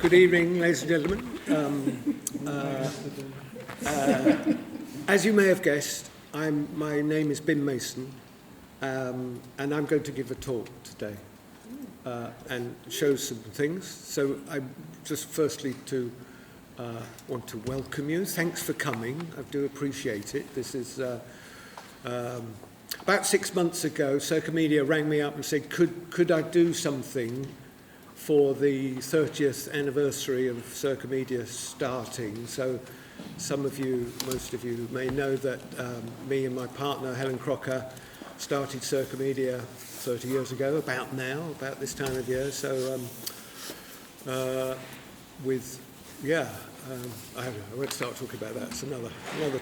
Good evening, ladies and gentlemen. As you may have guessed, my name is Bim Mason, and I'm going to give a talk today and show some things. So I just firstly want to welcome you. Thanks for coming. I do appreciate it. This is about 6 months ago, Circomedia rang me up and said, could I do something for the 30th anniversary of Circomedia starting. So most of you may know that me and my partner, Helen Crocker, started Circomedia 30 years ago, about this time of year. So I won't start talking about that. It's another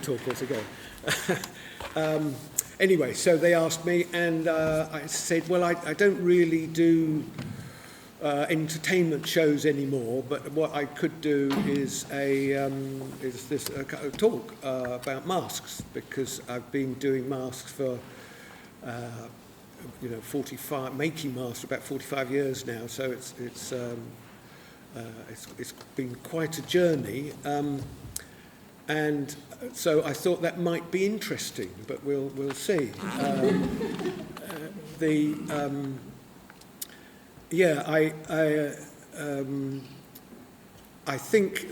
talk altogether. Anyway, so they asked me, and I said, well, I don't really do entertainment shows anymore, but what I could do is a talk about masks, because I've been doing masks for 45, making masks for about 45 years now. So it's been quite a journey, and so I thought that might be interesting, but we'll see. I think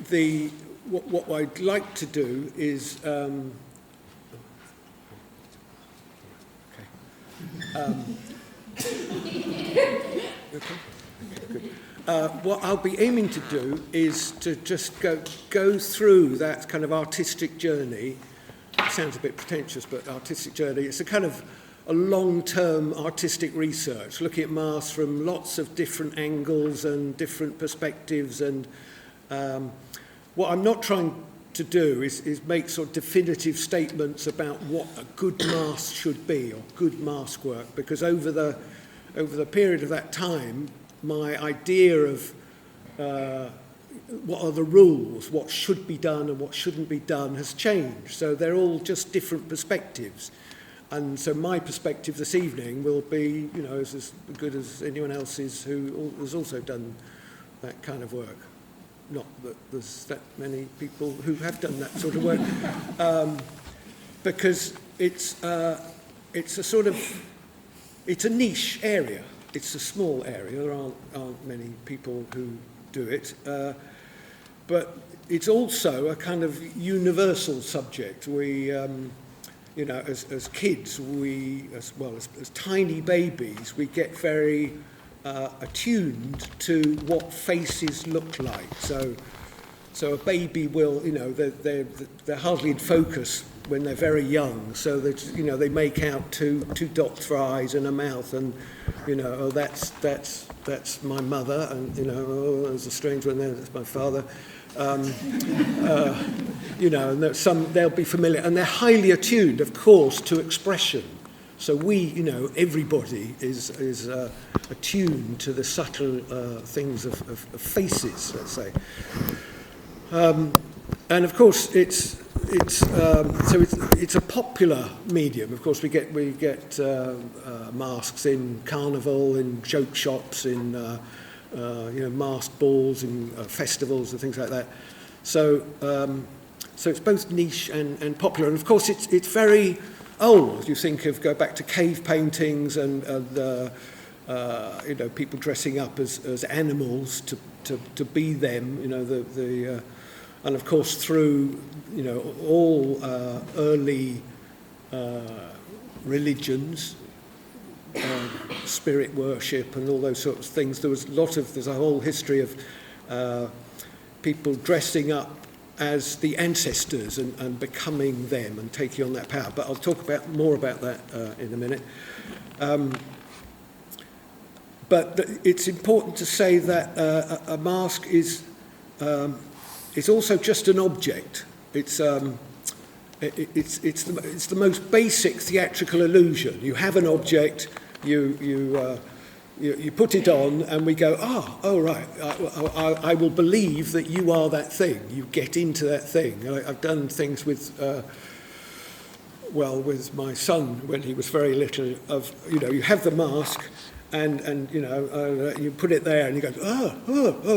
what I'd like to do is what I'll be aiming to do is to just go through that kind of artistic journey. It sounds a bit pretentious, but artistic journey. It's a kind of a long-term artistic research, looking at masks from lots of different angles and different perspectives. And what I'm not trying to do is make sort of definitive statements about what a good mask should be or good mask work, because over the period of that time, my idea of what are the rules, what should be done and what shouldn't be done has changed. So they're all just different perspectives. And so my perspective this evening will be, as good as anyone else's who has also done that kind of work. Not that there's that many people who have done that sort of work, because it's a niche area. It's a small area. There aren't many people who do it, but it's also a kind of universal subject. We as kids, as tiny babies, we get very attuned to what faces look like. So a baby will, they're hardly in focus when they're very young. So that they make out two dots for eyes and a mouth, and oh, that's my mother, and oh, there's a strange one there. That's my father. And they'll be familiar, and they're highly attuned, of course, to expression. So everybody is attuned to the subtle things of faces, let's say. And of course, it's a popular medium. Of course, we get masks in carnival, in joke shops, in masked balls and festivals and things like that. So it's both niche and popular. And of course, it's very old. You go back to cave paintings and people dressing up as animals to be them. And of course through all early religions. Spirit worship and all those sorts of things. There's a whole history of people dressing up as the ancestors and becoming them and taking on that power. But I'll talk more about that in a minute. But it's important to say that a mask is also just an object. It's the most basic theatrical illusion. You have an object. You put it on, and we go, right, I will believe that you are that thing. You get into that thing. I've done things with my son when he was very little. You have the mask, And you know, you put it there and you go, oh,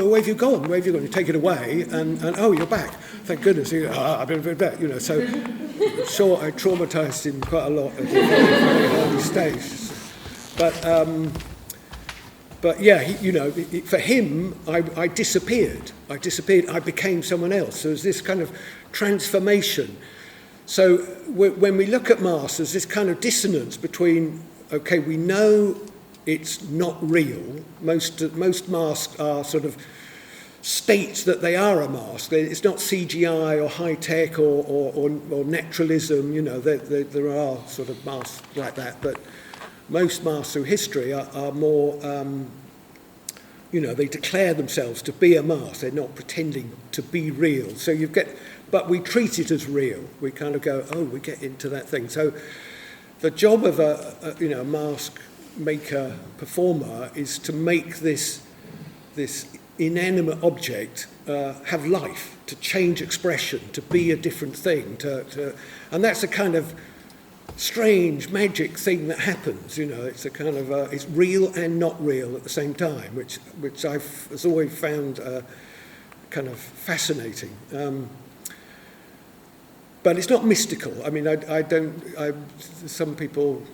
where have you gone? Where have you gone? You take it away and oh, you're back. Thank goodness. I've been back, you know. So sure, I traumatised him quite a lot at a very early stage. But yeah, you know, for him, I disappeared. I became someone else. So there's this kind of transformation. So when we look at masks, there's this kind of dissonance between, okay, we know it's not real. Most masks are sort of states that they are a mask. It's not CGI or high tech or naturalism. You know, there are sort of masks like that, but most masks through history are more, you know, they declare themselves to be a mask. They're not pretending to be real. So but we treat it as real. We kind of go, oh, we get into that thing. So the job of a mask maker performer is to make this inanimate object have life, to change expression, to be a different thing, and that's a kind of strange magic thing that happens. You know, it's a kind of it's real and not real at the same time, which I've always found kind of fascinating. But it's not mystical. I mean, some people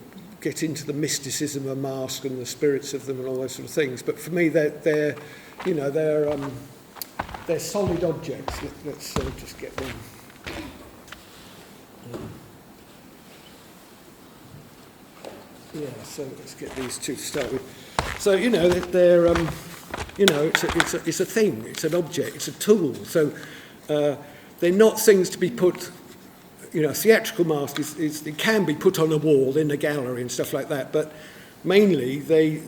get into the mysticism of masks and the spirits of them and all those sort of things. But for me, they're solid objects. Let's just get one. Yeah, so let's get these two to start with. So you know, they're you know, it's a thing. It's an object. It's a tool. So they're not things to be put. You know, a theatrical mask it can be put on a wall in a gallery and stuff like that, but mainly they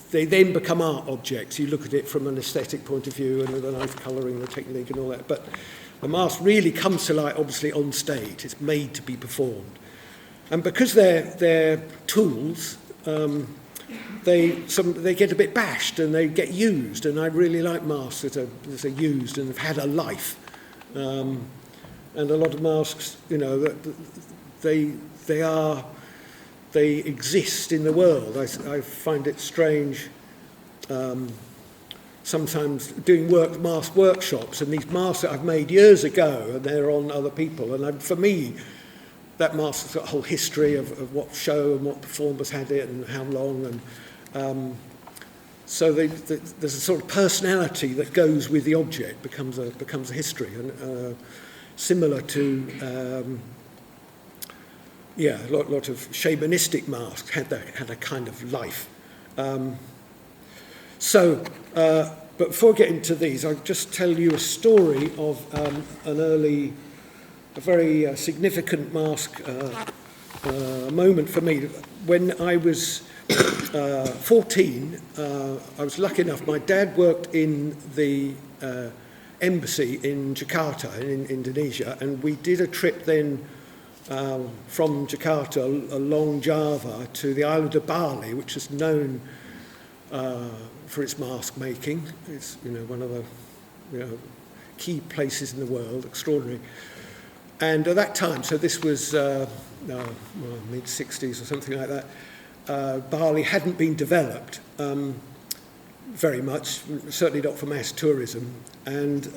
then become art objects. You look at it from an aesthetic point of view and with a nice colouring, the technique and all that. But the mask really comes to light, obviously, on stage. It's made to be performed, and because they're tools, they get a bit bashed and they get used. And I really like masks that are used and have had a life. And a lot of masks, you know, they exist in the world. I find it strange sometimes doing mask workshops, and these masks that I've made years ago, and they're on other people. And for me, that mask has got a whole history of what show and what performers had it and how long. And so there's a sort of personality that goes with the object, becomes a history. And similar to, a lot of shamanistic masks had a kind of life. But before I get into these, I'll just tell you a story of a very significant mask moment for me. When I was 14, I was lucky enough, my dad worked in the embassy in Jakarta in Indonesia, and we did a trip then from Jakarta along Java to the island of Bali, which is known for its mask making. It's one of the key places in the world, extraordinary. And at that time, so this was mid-60s or something like that, Bali hadn't been developed very much, certainly not for mass tourism. And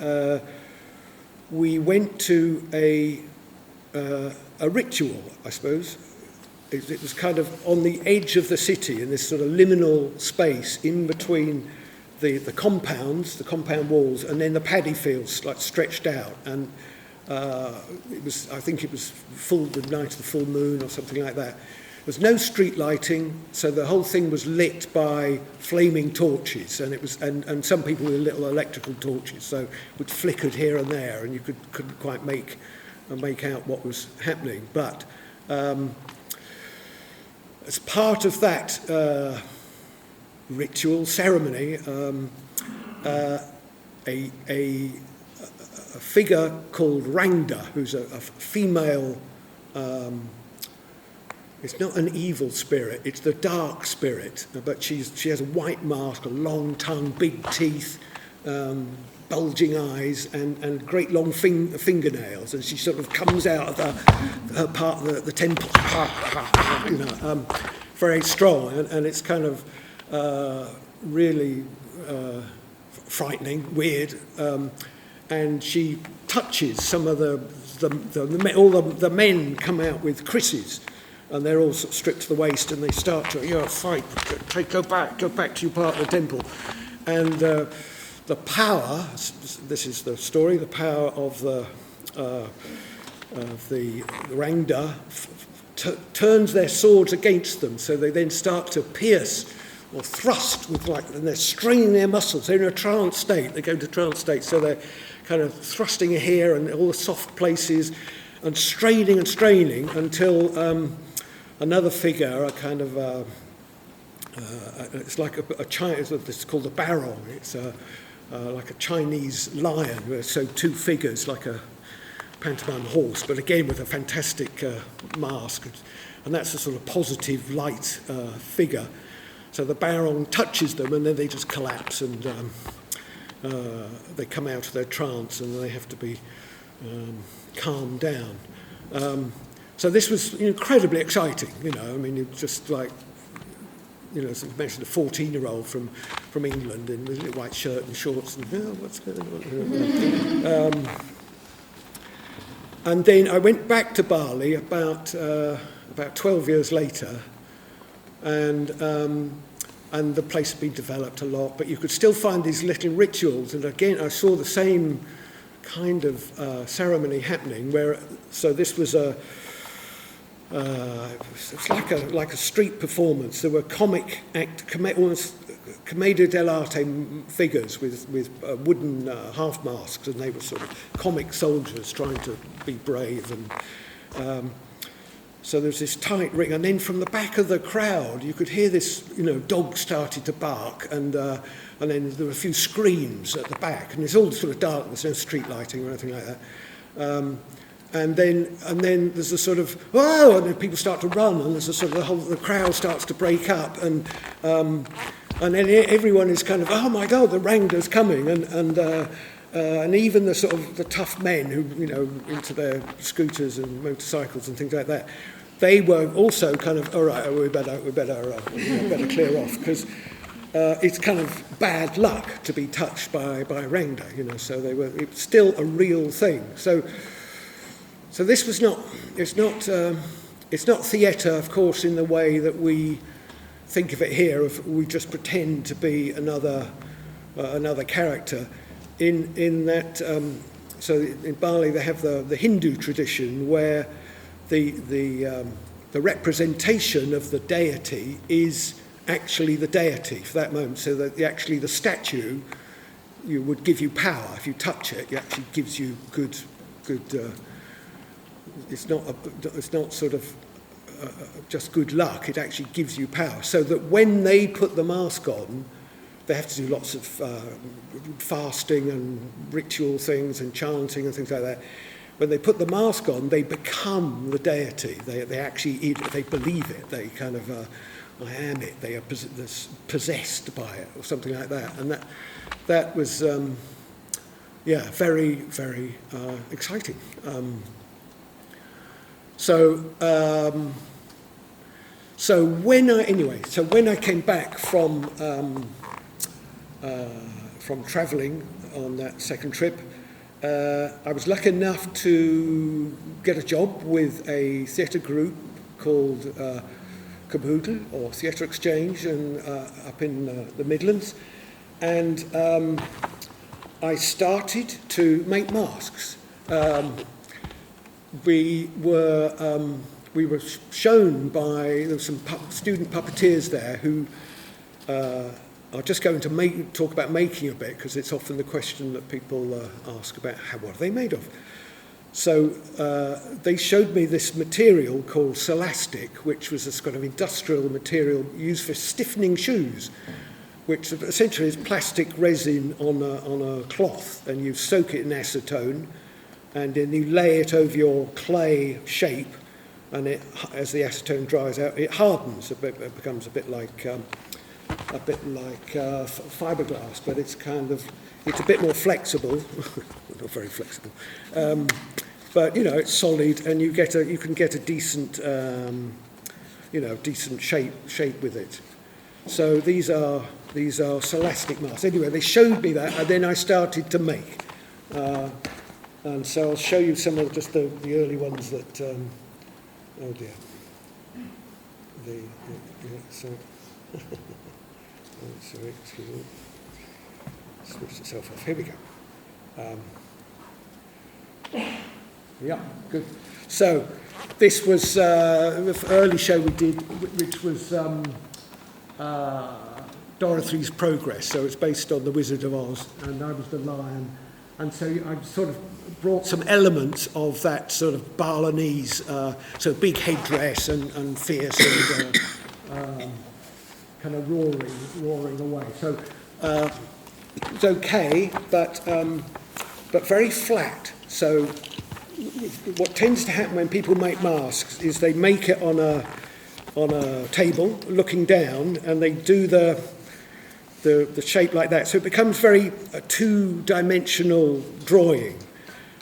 we went to a ritual, I suppose. It was kind of on the edge of the city, in this sort of liminal space in between the compound walls, and then the paddy fields, like stretched out. And I think it was the night of the full moon or something like that. There was no street lighting, so the whole thing was lit by flaming torches, and some people with little electrical torches, so it flickered here and there, and you couldn't quite make out what was happening. But as part of that ritual ceremony, a figure called Rangda, who's a female. It's not an evil spirit, it's the dark spirit, but she has a white mask, a long tongue, big teeth, bulging eyes, and great long fingernails, and she sort of comes out of her part of the temple, very strong, and it's kind of really frightening, weird, and she touches some of all the men come out with krises, and they're all sort of stripped to the waist, and they start to fight, go back to your part of the temple, and the power. This is the story. The power of the Rangda turns their swords against them, so they then start to pierce or thrust with and they're straining their muscles. They're in a trance state. They go into trance state, so they're kind of thrusting here and all the soft places, and straining until another figure, a kind of it's like a Chinese. It's called the barong. It's like a Chinese lion. So two figures, like a pantomime horse, but again with a fantastic mask, and that's a sort of positive light figure. So the barong touches them, and then they just collapse, and they come out of their trance, and they have to be calmed down. So this was incredibly exciting. I mean, it just like, as I mentioned, a 14-year-old from England in a white shirt and shorts, and what's going on? And then I went back to Bali about 12 years later, and the place had been developed a lot, but you could still find these little rituals. And again, I saw the same kind of ceremony happening. So this was it's like a street performance. There were commedia dell'arte figures with wooden half masks, and they were sort of comic soldiers trying to be brave. And so there's this tight ring, and then from the back of the crowd, you could hear this, dog started to bark, and then there were a few screams at the back, and it's all sort of dark. There's no street lighting or anything like that. And then there's a sort of whoa, and then people start to run, and there's a sort of the crowd starts to break up, and then everyone is kind of, oh my God, the Rangda's coming, and even the sort of the tough men who into their scooters and motorcycles and things like that, they were also kind of, all right, we better clear off, because it's kind of bad luck to be touched by Rangda, So it's still a real thing. So this was not. It's not theatre, of course, in the way that we think of it here. If we just pretend to be another character. In that, so in Bali they have the Hindu tradition where the representation of the deity is actually the deity for that moment. So that actually the statue would give you power if you touch it. It actually gives you good. It's not sort of just good luck. It actually gives you power. So that when they put the mask on, they have to do lots of fasting and ritual things and chanting and things like that. When they put the mask on, they become the deity. They actually they believe it. They kind of I am it. They are possessed by it or something like that. And that was very, very exciting. So when I came back from travelling on that second trip, I was lucky enough to get a job with a theatre group called Caboodle, or Theatre Exchange, and up in the Midlands, and I started to make masks. We were shown by, there were some student puppeteers there who are just going to talk about making a bit, because it's often the question that people ask about what are they made of. So they showed me this material called celastic, which was this kind of industrial material used for stiffening shoes, which essentially is plastic resin on a cloth, and you soak it in acetone, and then you lay it over your clay shape, and as the acetone dries out, it hardens a bit. It becomes a bit like fiberglass, but it's a bit more flexible. Not very flexible, but it's solid, and you can get a decent decent shape with it. So these are celastic masks. Anyway, they showed me that, and then I started to make. And so I'll show you some of just the early ones that. Oh dear. Sorry, excuse me. Switched itself off. Here we go. Yeah, good. So this was the early show we did, which was Dorothy's Progress. So it's based on The Wizard of Oz, and I was the lion. And so I sort of brought some elements of that sort of Balinese, so big headdress and fierce and kind of roaring away. So it's okay, but very flat. So what tends to happen when people make masks is they make it on a table, looking down, and they do the shape like that. So it becomes very a two-dimensional drawing.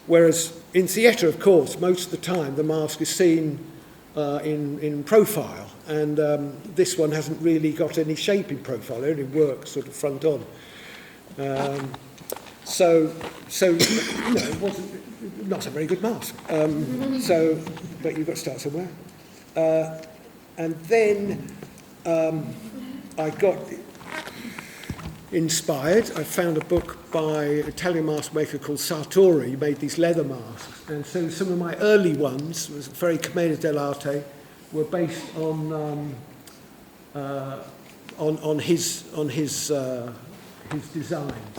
Whereas in theatre, of course, most of the time the mask is seen in profile, and this one hasn't really got any shape in profile. It only works sort of front on. So it wasn't not a very good mask. But you've got to start somewhere. And then I got inspired. I found a book by an Italian mask maker called Sartori. He made these leather masks, and so some of my early ones, was very commedia dell'arte, were based on his designs.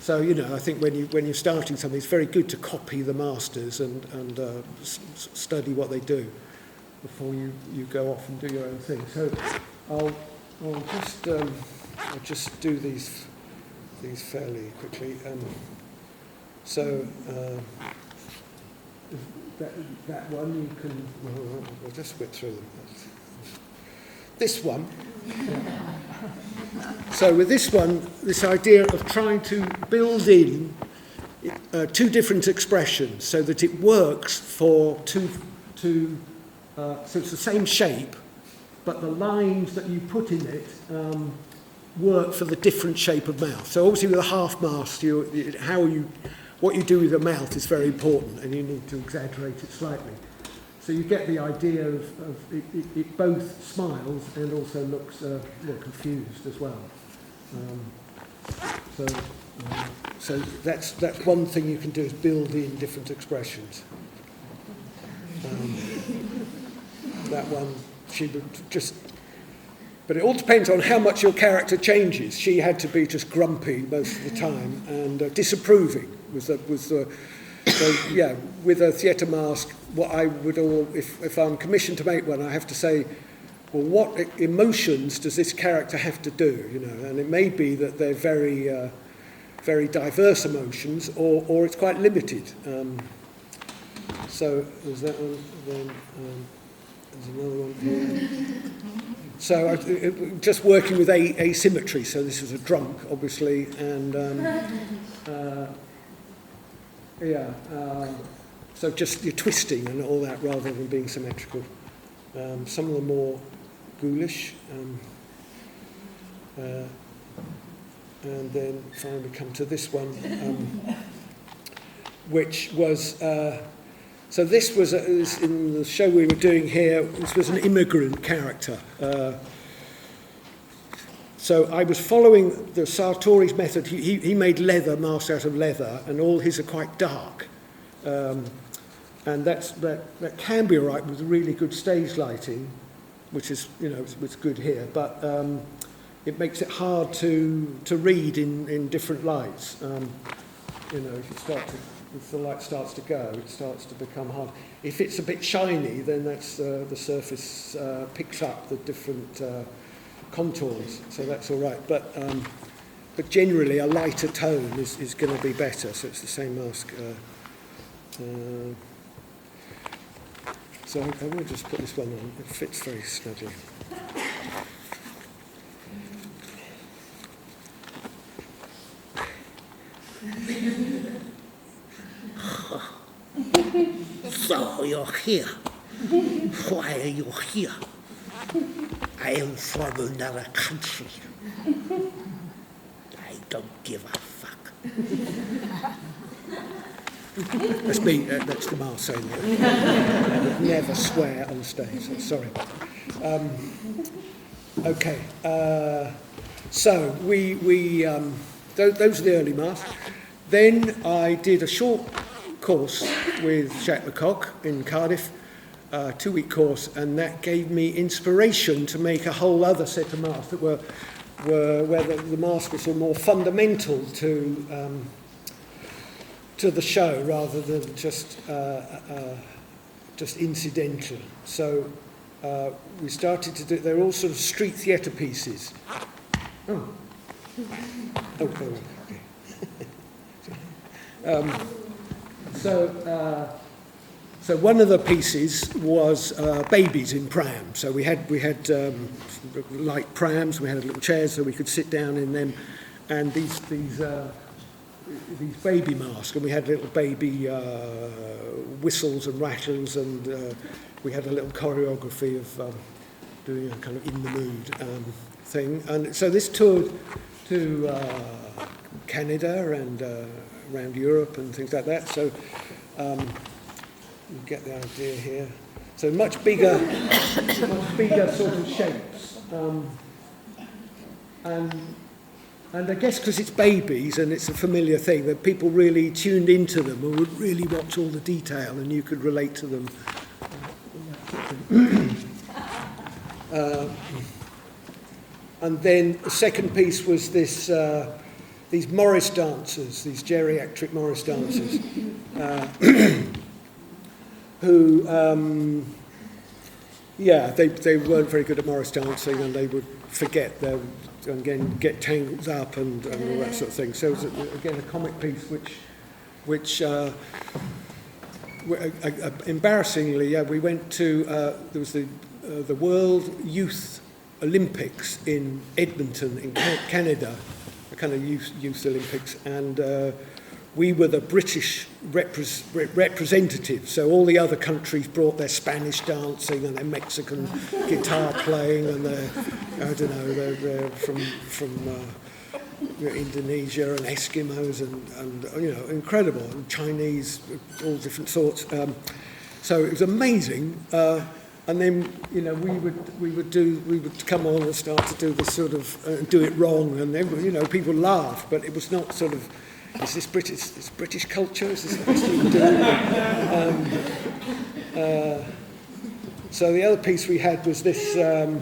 So I think when you're starting something, it's very good to copy the masters and study what they do before you go off and do your own thing. So I'll just do these fairly quickly. So that one you can. We'll just whip through them. This one. So with this one, this idea of trying to build in two different expressions so that it works for two. So it's the same shape, but the lines that you put in it work for the different shape of mouth. So obviously with a half mask, what you do with your mouth is very important, and you need to exaggerate it slightly. So you get the idea of it both smiles and also looks more confused as well. So that's one thing you can do, is build in different expressions. That one, she would just. But it all depends on how much your character changes. She had to be just grumpy most of the time and disapproving was the. So yeah, with a theatre mask, what I would if I'm commissioned to make one, I have to say, well, what emotions does this character have to do? And it may be that they're very, very diverse emotions, or it's quite limited. So there's that one. Then there's another one here. So just working with asymmetry. So this is a drunk, obviously, and so just you're twisting and all that rather than being symmetrical. Some of them more ghoulish, and then finally come to this one, which was. So this was in the show we were doing here. This was an immigrant character. So I was following the Sartori's method. He made leather masks out of leather, and all his are quite dark. And that can be all right with really good stage lighting, which is it's good here. But it makes it hard to read in different lights. If the light starts to go, it starts to become hard. If it's a bit shiny, then that's the surface picks up the different contours, so that's all right. But generally, a lighter tone is going to be better. So it's the same mask. So I will just put this one on. It fits very snugly. So you're here. Why are you here? I am from another country. I don't give a fuck. That's me, that's the Mars saying that. I would never swear on stage, so sorry. Okay, so those are the early masks. Then I did a short course with Jacques Lecoq in Cardiff, a 2-week course, and that gave me inspiration to make a whole other set of masks that were where the masks were sort of more fundamental to the show rather than just incidental. So we started to do. They're all sort of street theatre pieces. Oh, okay. So one of the pieces was babies in prams. So we had light prams. We had little chairs so we could sit down in them, and these baby masks. And we had little baby whistles and rattles, and we had a little choreography of doing a kind of in the mood thing. And so this toured to Canada and around Europe and things like that. So you get the idea here. So much bigger sort of shapes. And I guess because it's babies and it's a familiar thing, that people really tuned into them and would really watch all the detail, and you could relate to them. And then the second piece was this. These Morris dancers, these geriatric Morris dancers, who, they weren't very good at Morris dancing, and they would forget and again get tangled up and all that sort of thing. So it was again a comic piece, which embarrassingly, we went to there was the World Youth Olympics in Edmonton in Canada. Kind of youth Olympics, and we were the British representative. So all the other countries brought their Spanish dancing and their Mexican guitar playing, and they're from Indonesia and Eskimos and incredible, and Chinese, all different sorts. So it was amazing. And then, we would come on and start to do this sort of do it wrong, and then, people laugh, but it was not sort of, is this British culture? Is this the best we can do? So the other piece we had was this, the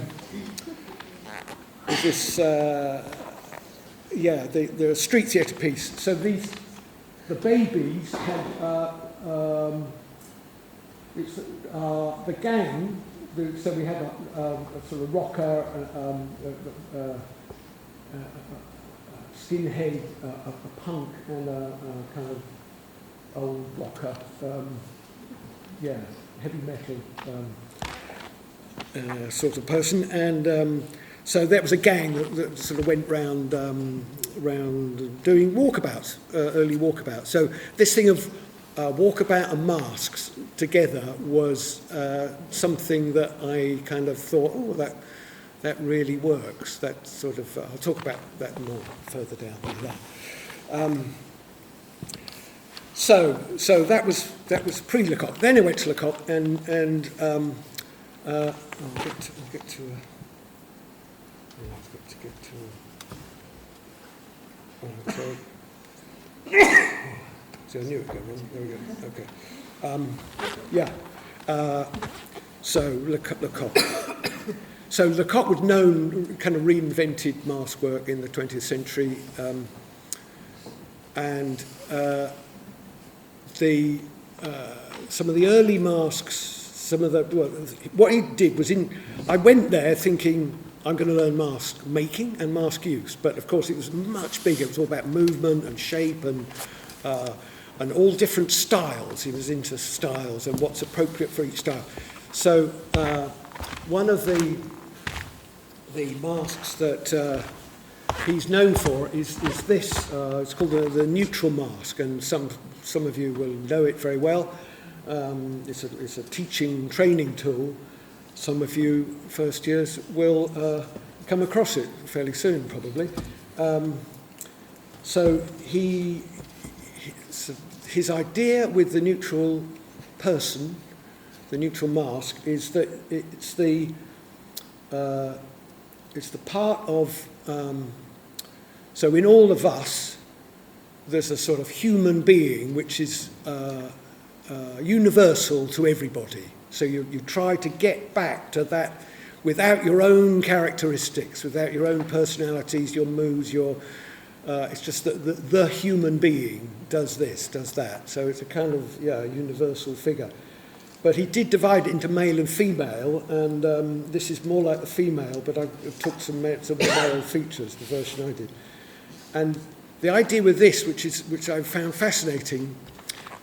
street theatre piece. So the babies had. It's the gang, so we had a sort of rocker, skinhead, a punk, and a kind of old rocker, heavy metal sort of person. And so that was a gang that sort of went round doing walkabouts, early walkabouts. So this thing of walkabout and masks together was something that I kind of thought, that really works. That sort of, I'll talk about that more further down there. So that was pre-Lecoq. Then I went to Lecoq, and I'll get to. So I knew it would go wrong. There we go. Okay. So Lecoq. So Lecoq was known, kind of reinvented mask work in the 20th century, and some of the early masks, what he did was I went there thinking I'm going to learn mask making and mask use, but of course it was much bigger. It was all about movement and shape and all different styles. He was into styles and what's appropriate for each style. So one of the masks that he's known for is this. It's called the neutral mask, and some of you will know it very well. It's a teaching training tool, some of you first years will come across it fairly soon, probably. So his idea with the neutral person, the neutral mask, is that it's the part of, so in all of us, there's a sort of human being which is universal to everybody. So you try to get back to that without your own characteristics, without your own personalities, your moods, it's just that the human being does this, does that. So it's a kind of, universal figure. But he did divide it into male and female, and this is more like the female, but I took some male features, the version I did. And the idea with this, which I found fascinating,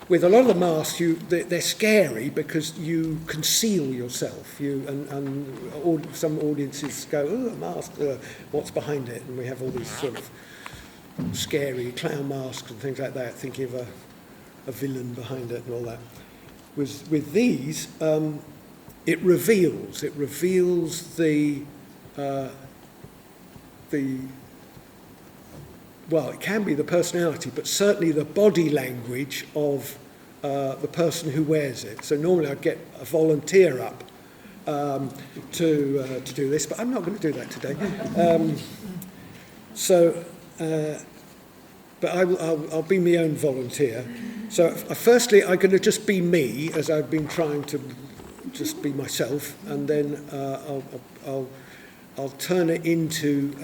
with a lot of the masks, they're scary because you conceal yourself. Some audiences go, "Oh, a mask, what's behind it?" And we have all these sort of scary clown masks and things like that, thinking of a villain behind it and all that. With these, it reveals well, it can be the personality, but certainly the body language of the person who wears it. So normally I'd get a volunteer up to do this, but I'm not going to do that today. But I'll be my own volunteer. So firstly, I'm going to just be me, as I've been trying to just be myself, and then I'll turn it into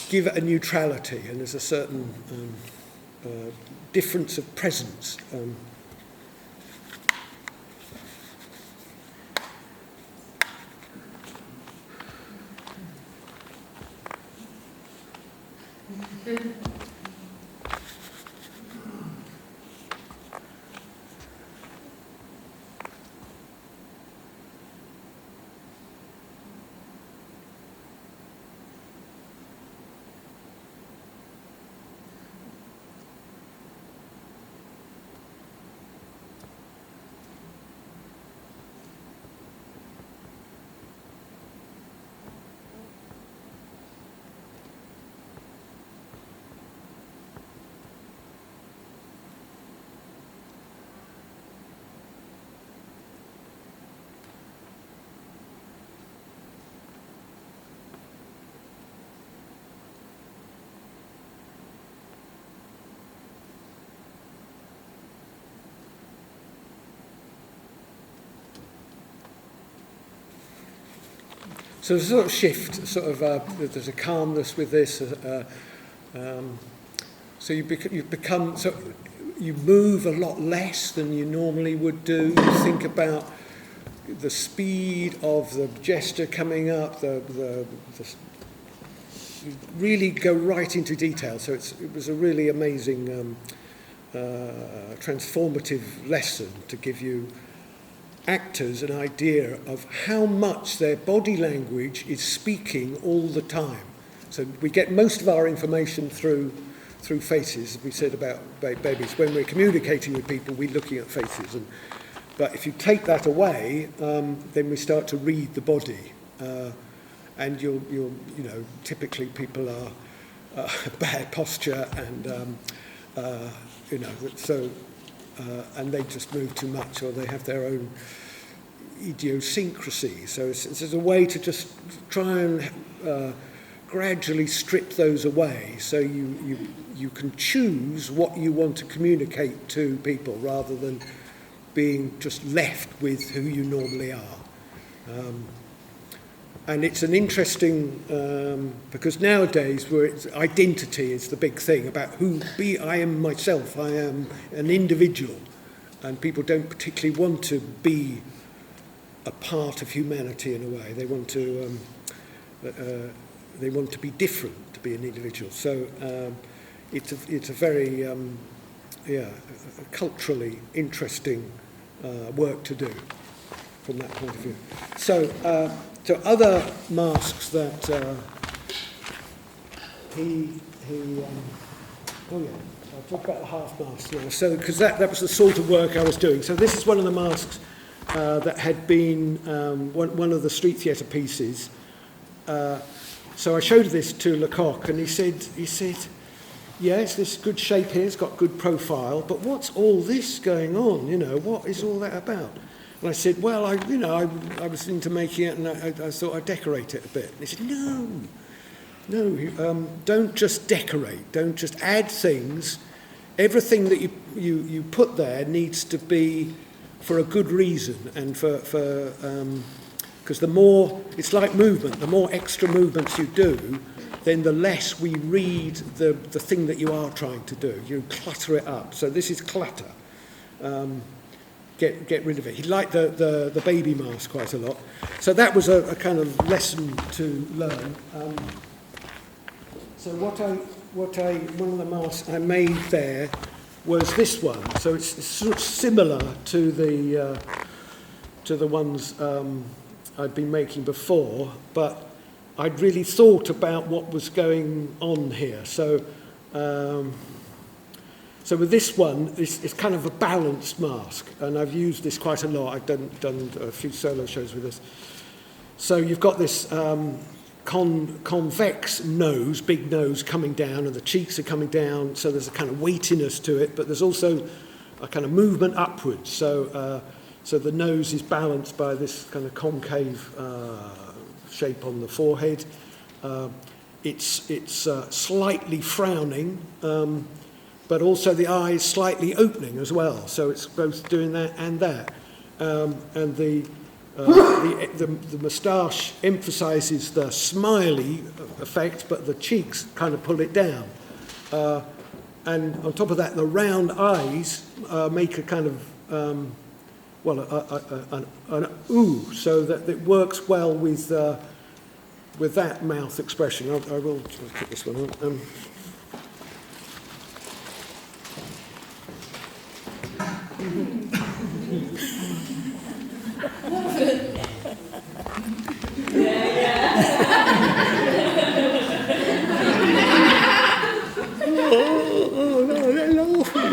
give it a neutrality, and there's a certain difference of presence. So there's a sort of shift, there's a calmness with this. So you move a lot less than you normally would do. You think about the speed of the gesture coming up, you really go right into detail. So it was a really amazing, transformative lesson to give you actors an idea of how much their body language is speaking all the time. So we get most of our information through faces. We said about babies. When we're communicating with people, we're looking at faces. But if you take that away, then we start to read the body. And typically people are bad posture and, and they just move too much, or they have their own idiosyncrasy. So it's a way to just try and gradually strip those away, so you can choose what you want to communicate to people rather than being just left with who you normally are. And it's an interesting, because nowadays identity is the big thing about I am myself, I am an individual, and people don't particularly want to be a part of humanity in a way. They want to be different, to be an individual. So it's a very culturally interesting work to do from that point of view. So other masks that I'll talk about the half mask now. So because that was the sort of work I was doing. So this is one of the masks that had been one of the street theatre pieces. So I showed this to Lecoq, and he said, yeah, it's this good shape here, it's got good profile, but what's all this going on? You know, what is all that about? And I said, well, I was into making it, and I thought I'd decorate it a bit. And he said, no, don't just decorate, don't just add things. Everything that you put there needs to be for a good reason, and because the more, it's like movement, the more extra movements you do, then the less we read the thing that you are trying to do. You clutter it up. So this is clutter. Get rid of it. He liked the baby mask quite a lot. So that was a kind of lesson to learn. So one of the masks I made there was this one. So it's sort of similar to the ones I'd been making before, but I'd really thought about what was going on here. So with this one, it's kind of a balanced mask, and I've used this quite a lot. I've done a few solo shows with this. So you've got this convex nose, big nose coming down, and the cheeks are coming down, so there's a kind of weightiness to it, but there's also a kind of movement upwards. So the nose is balanced by this kind of concave shape on the forehead. It's slightly frowning, but also the eyes slightly opening as well. So it's both doing that and that. And the moustache emphasises the smiley effect, but the cheeks kind of pull it down. And on top of that, the round eyes make a kind of an ooh, so that it works well with that mouth expression. I will put this one on. Oh no, they're laughing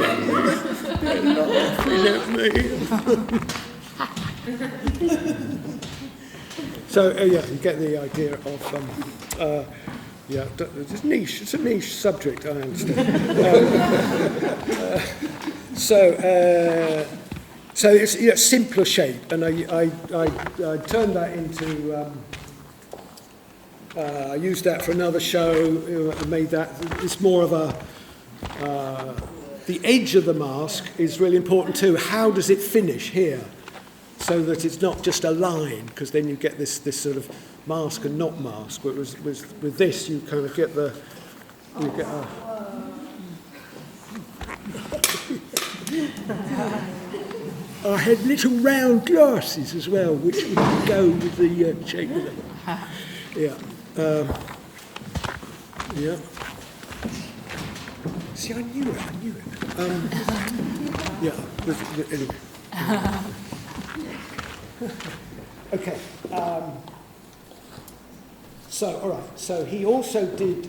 at me. So yeah, you get the idea of it's niche. It's a niche subject, I understand. So it's simpler shape, and I turned that into. I used that for another show. I made that. It's more of a. The edge of the mask is really important too. How does it finish here, so that it's not just a line? Because then you get this sort of mask and not mask. But with this, you kind of get a. I had little round glasses as well, which would go with the shape of them. Yeah. Yeah. See, I knew it. Yeah. Anyway. Okay. So, all right. So he also did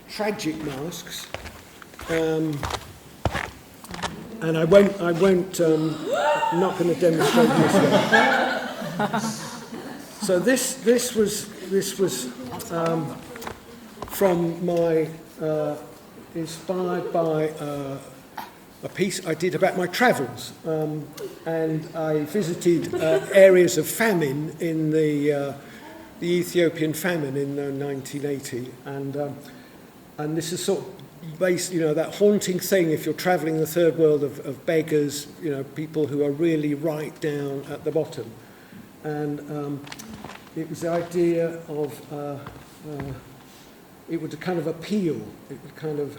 tragic masks. And I won't. I'm not going to demonstrate this one. So this was from my inspired by a piece I did about my travels, and I visited areas of famine in the Ethiopian famine in 1980, and this is sort of based, that haunting thing if you're travelling in the third world of beggars, people who are really right down at the bottom. And it was the idea of, it would kind of appeal, it would kind of...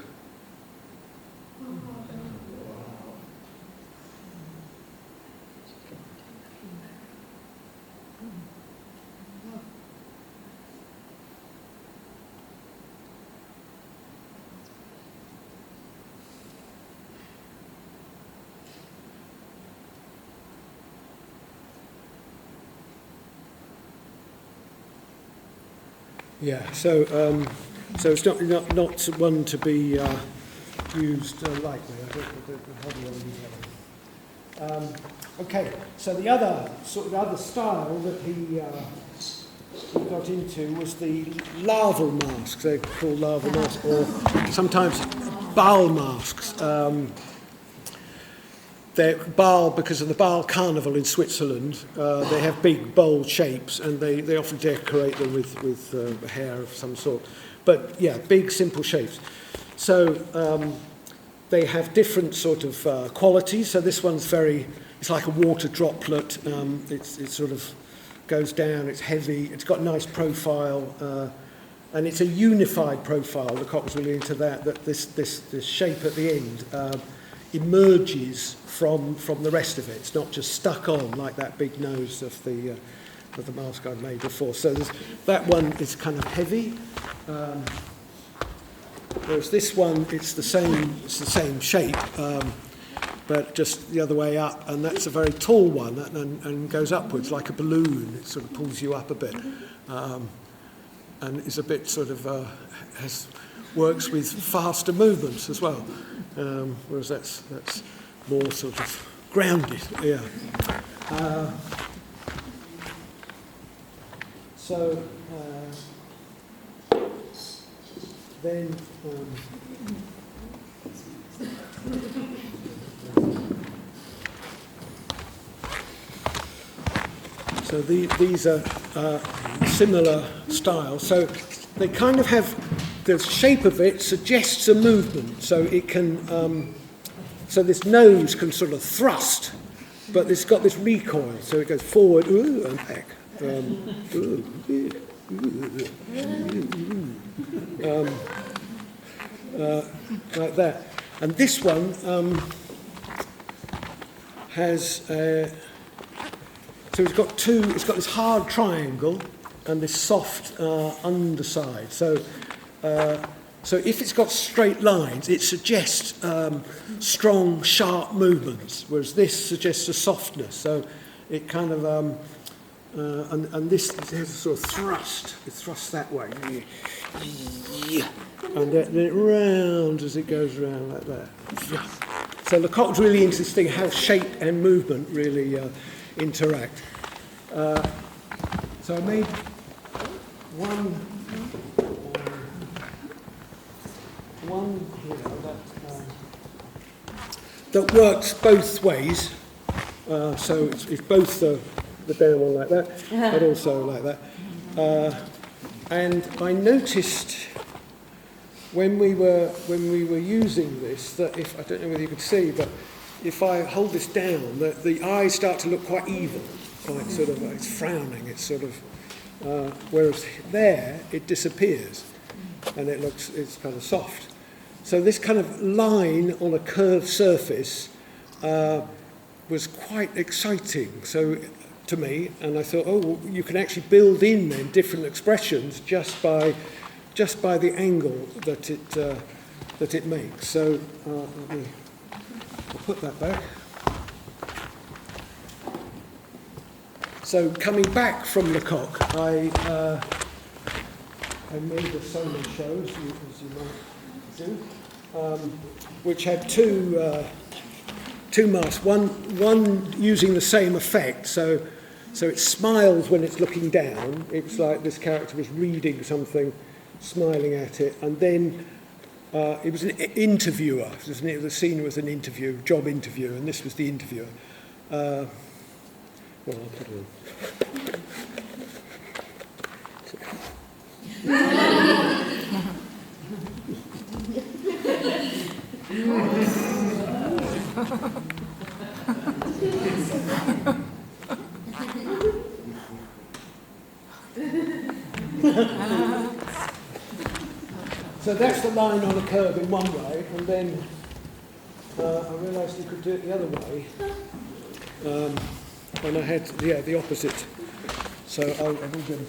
Yeah, so it's not one to be used lightly. I don't know how do I use Okay, so the other style that he got into was the larval masks. They're called larval masks, or sometimes bal masks. They're bal because of the Bal Carnival in Switzerland. They have big, bold shapes, and they often decorate them with hair of some sort. But yeah, big, simple shapes. So they have different sort of qualities. So this one's it's like a water droplet. It sort of goes down, it's heavy, it's got a nice profile, and it's a unified profile. The cock was really into that this shape at the end emerges from the rest of it. It's not just stuck on like that big nose of the mask I made before. So that one is kind of heavy, whereas this one, it's the same shape, but just the other way up, and that's a very tall one, and goes upwards like a balloon. It sort of pulls you up a bit, and is a bit sort of works with faster movements as well, whereas that's more sort of grounded. Yeah. So then. So these are similar styles. So they kind of have, the shape of it suggests a movement. So it can, so this nose can sort of thrust, but it's got this recoil. So it goes forward, ooh, and back. Like that. And this one has... So it's got this hard triangle and this soft underside. So if it's got straight lines, it suggests strong, sharp movements, whereas this suggests a softness. So it kind of, and this has a sort of thrust. It thrusts that way. And then it rounds as it goes around like that. So Lecoq's really interesting how shape and movement really interact. So I made one here that works both ways. So it's both the down one like that, but also like that. And I noticed when we were using this that if I don't know whether you could see, but if I hold this down, the eyes start to look quite evil, quite sort of, it's frowning, it's sort of, whereas there it disappears and it's kind of soft. So this kind of line on a curved surface was quite exciting to me, and I thought, oh, well, you can actually build in then different expressions just by the angle that it makes. So I'll put that back. So coming back from Lecoq, I made a solo show, as you might do, which had two masks. One using the same effect, so it smiles when it's looking down. It's like this character was reading something, smiling at it, and then it was an interviewer. The scene was an interview, job interview, and this was the interviewer. Well, I'll put it on. So that's the line on a curve in one way, and then I realised you could do it the other way. And I had, the opposite. So I will do it.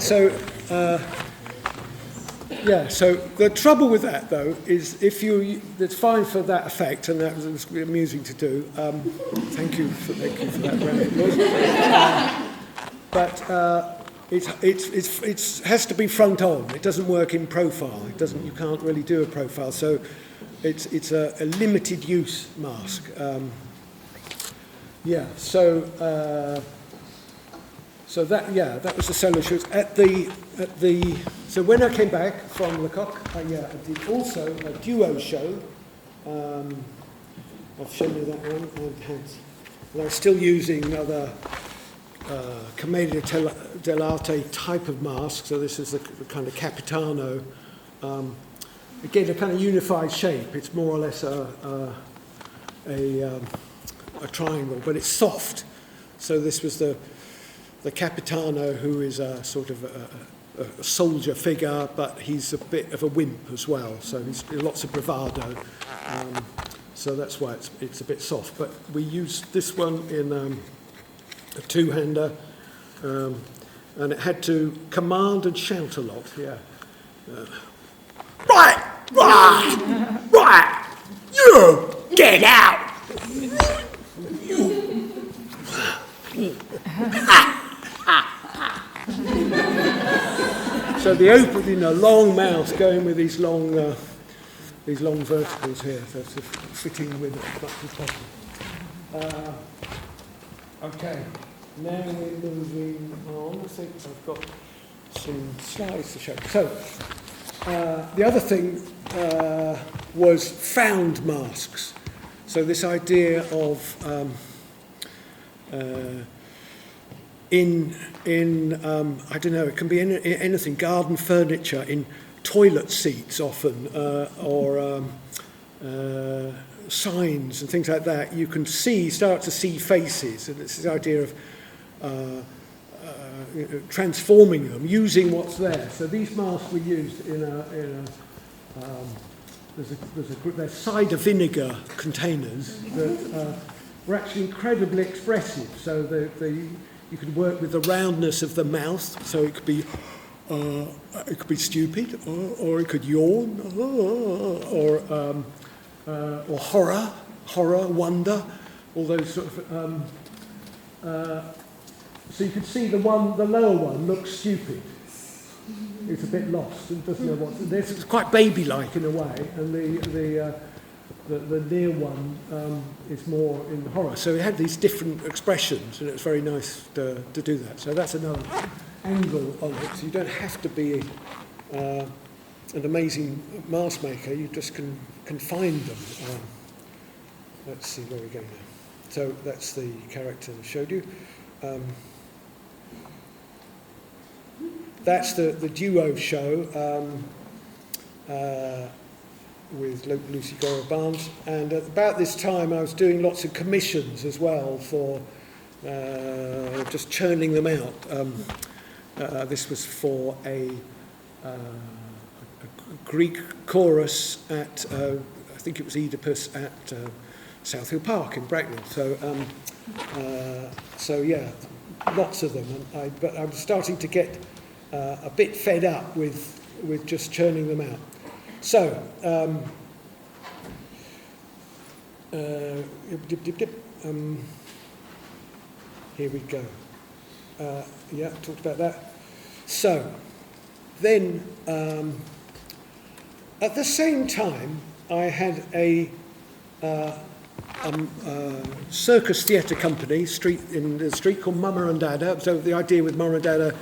So the trouble with that, though, is if it's fine for that effect, and that was amusing to do. Thank you for that round of applause. But it has to be front on. It doesn't work in profile. You can't really do a profile. So it's a limited use mask. So that was the solo shoot. So when I came back from Lecoq, I did also a duo show. I've shown you that one. And I was still using other Commedia dell'arte type of mask. So this is the kind of Capitano. Again, a kind of unified shape. It's more or less a triangle, but it's soft. So this was the Capitano, who is a sort of a soldier figure, but he's a bit of a wimp as well. So he's lots of bravado. So that's why it's a bit soft. But we used this one in a two-hander, and it had to command and shout a lot. Right, you get out. So the opening, a long mouth going with these long verticals here, so it's fitting with it as much as possible. Okay, now we're moving on. I think I've got some slides to show. So the other thing was found masks. So this idea of I don't know, it can be anything, garden furniture, in toilet seats often, or signs and things like that. You can start to see faces, and it's this idea of transforming them, using what's there. So these masks were used there's cider vinegar containers that were actually incredibly expressive. So you could work with the roundness of the mouth, so it could be stupid, or it could yawn, or horror, wonder, all those sort of. So you could see the lower one looks stupid. It's a bit lost and doesn't know what. It's quite baby-like in a way, and the near one is more in horror. So it had these different expressions, and it was very nice to do that. So that's another angle on it. So you don't have to be an amazing mask maker. You just can find them. Let's see where we go now. So that's the character I showed you. That's the duo show with Lucy Gora Barnes, and at about this time I was doing lots of commissions as well for just churning them out. This was for a Greek chorus at I think it was Oedipus at South Hill Park in Bracknell. So yeah, lots of them. But I'm starting to get a bit fed up with just churning them out. So, here we go. Talked about that. So, then, at the same time, I had a circus theatre company in the street called Mama and Dada. So the idea with Mama and Dada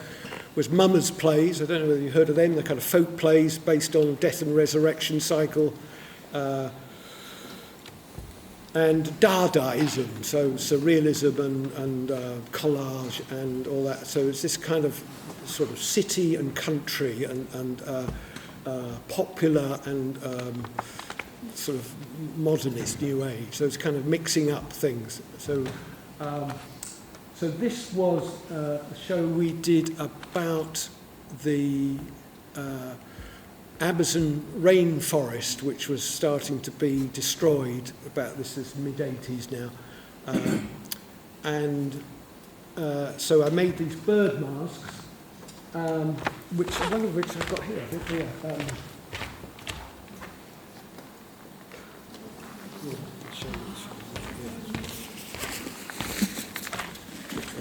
was Mama's plays. I don't know whether you've heard of them. They're kind of folk plays based on death and resurrection cycle. And Dadaism, so surrealism and collage and all that. So it's this kind of sort of city and country and popular and sort of modernist new age. So it's kind of mixing up things. So this was a show we did about the Amazon rainforest, which was starting to be destroyed. This is mid-80s now. So I made these bird masks, which one of which I've got here. I think, yeah.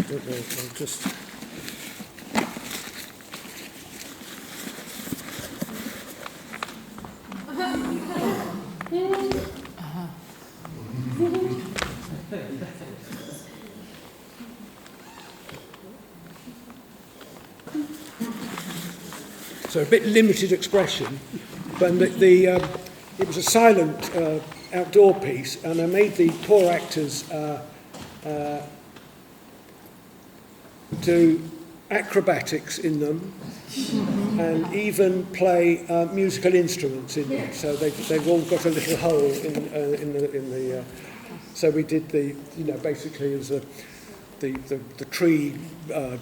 I'll just... So a bit limited expression, but it was a silent outdoor piece, and I made the poor actors do acrobatics in them, and even play musical instruments in them. So they've all got a little hole in the. So we did basically as the tree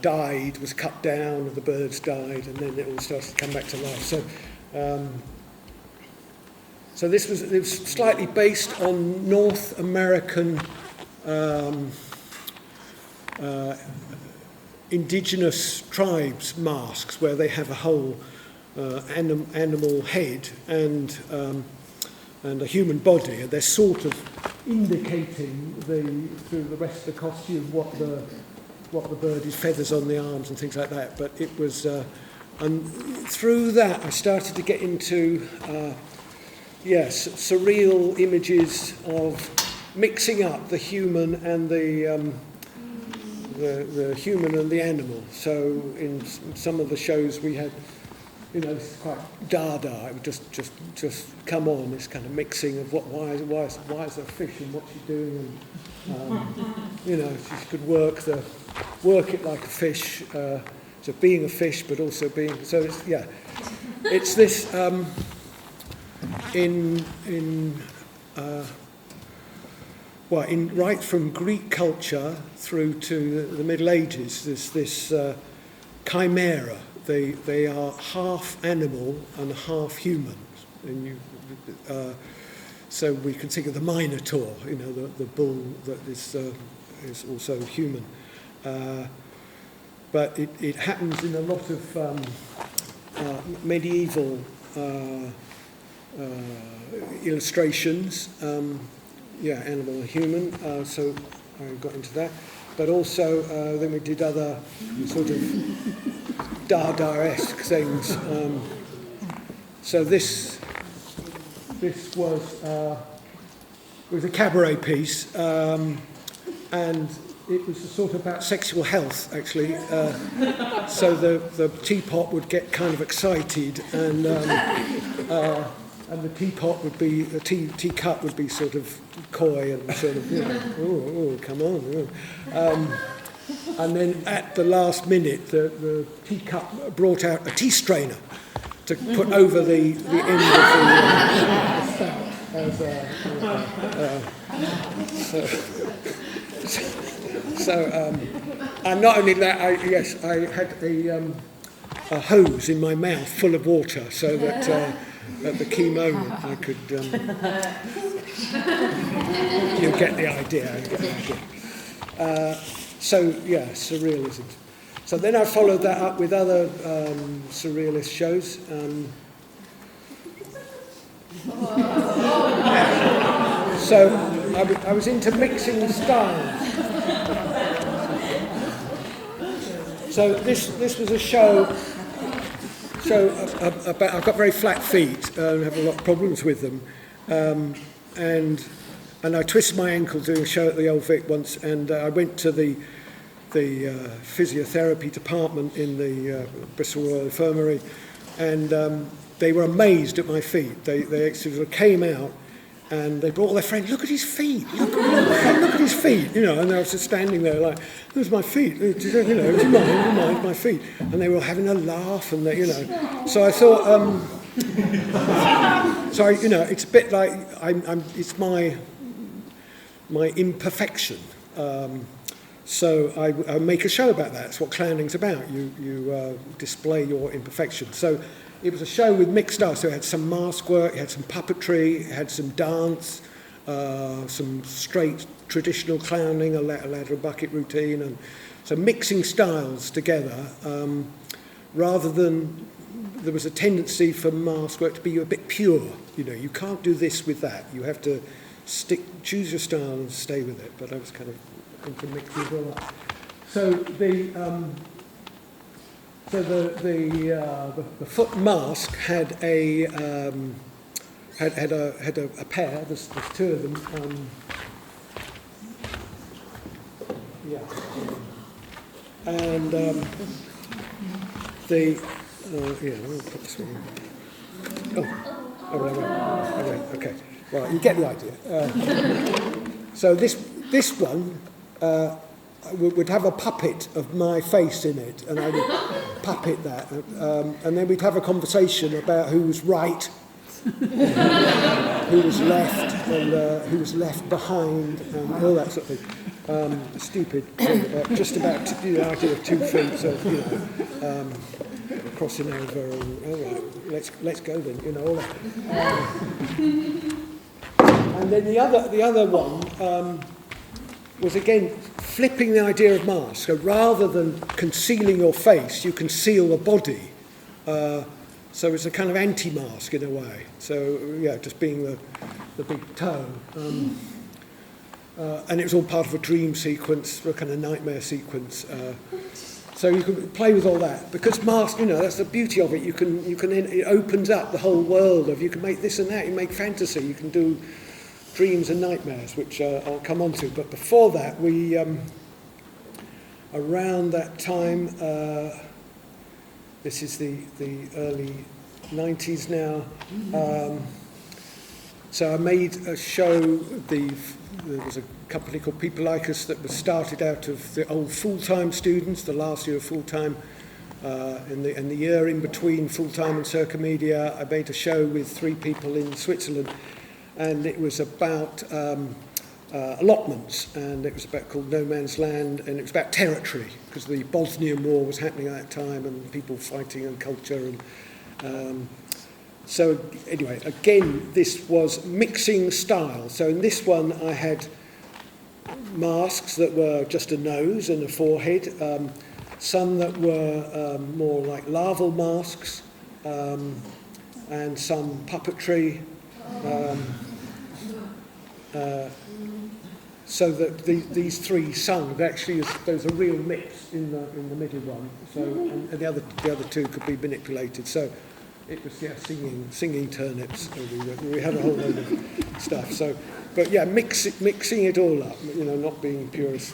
died, was cut down, and the birds died, and then it all started to come back to life. So it was slightly based on North American indigenous tribes masks, where they have a whole animal head and a human body, and they're sort of indicating through the rest of the costume what the bird is, feathers on the arms and things like that. But it was, and through that I started to get into surreal images of mixing up the human and the human and the animal. So in some of the shows we had, this is quite Dada. It would just come on, this kind of mixing of why is there a fish and what's she doing, and she could work it like a fish. So being a fish, but also being it's this right from Greek culture through to the Middle Ages, there's this chimera. They are half animal and half human. And so we can think of the Minotaur, the bull that is also human. But it happens in a lot of medieval illustrations. Animal and human. So I got into that. But also then we did other sort of Dada-esque things. So this was a cabaret piece, and it was sort of about sexual health, actually. So the teapot would get kind of excited, and the teacup would be sort of coy and sort of, come on. And then at the last minute, the teacup brought out a tea strainer to put over the end of the spout. And not only that, I had a hose in my mouth full of water, so that at the key moment I could. You'll get the idea. Surrealism. So then I followed that up with other surrealist shows. So I was into mixing styles. So this was a show. I've got very flat feet and have a lot of problems with them. And I twisted my ankle doing a show at the Old Vic once, and I went to the physiotherapy department in the Bristol Royal Infirmary, and they were amazed at my feet. They sort of came out, and they brought all their friends. Look at his feet. Look at his feet. And I was just standing there like, "There's my feet. Do you mind my feet?" And they were having a laugh, and So I thought, it's a bit like it's my imperfection. So I make a show about that. That's what clowning's about. You display your imperfection. So it was a show with mixed styles. So it had some mask work, it had some puppetry, it had some dance, some straight traditional clowning, a ladder and bucket routine, and so mixing styles together rather than, there was a tendency for mask work to be a bit pure. You know, you can't do this with that. You have to choose your style and stay with it. But I was kind of going to mix it all up. So the foot mask had a had a pair. There's two of them. And I'll put this one in. Right, okay. Right, you get the idea. So this one would have a puppet of my face in it, and I would puppet that, and then we'd have a conversation about who was right, who was left, and who was left behind, and all that sort of thing. Stupid thing, just about the idea of 2 feet, so crossing over, and all right, let's go then, all that. And then the other one was again flipping the idea of mask. So rather than concealing your face, you conceal the body. So it's a kind of anti-mask in a way. So yeah, just being the big toe. And it was all part of a dream sequence, a kind of nightmare sequence. So you can play with all that because mask, that's the beauty of it. You can it opens up the whole world of you can make this and that. You make fantasy. You can do dreams and nightmares, which I'll come on to. But before that, we around that time, this is the early 90s now. So I made a show. There was a company called People Like Us that was started out of the old full-time students, the last year of full-time. In the year in between full-time and Circomedia, I made a show with 3 people in Switzerland, and it was about allotments, and it was called No Man's Land, and it was about territory, because the Bosnian War was happening at that time, and people fighting and culture, and so anyway, again, this was mixing style. So in this one, I had masks that were just a nose and a forehead, some that were more like larval masks, and some puppetry. So that these 3 sung. Actually, there's a real mix in the middle one. So and the other 2 could be manipulated. So. It was singing turnips. We had a whole load of stuff. So, but yeah, mixing it all up. Not being purist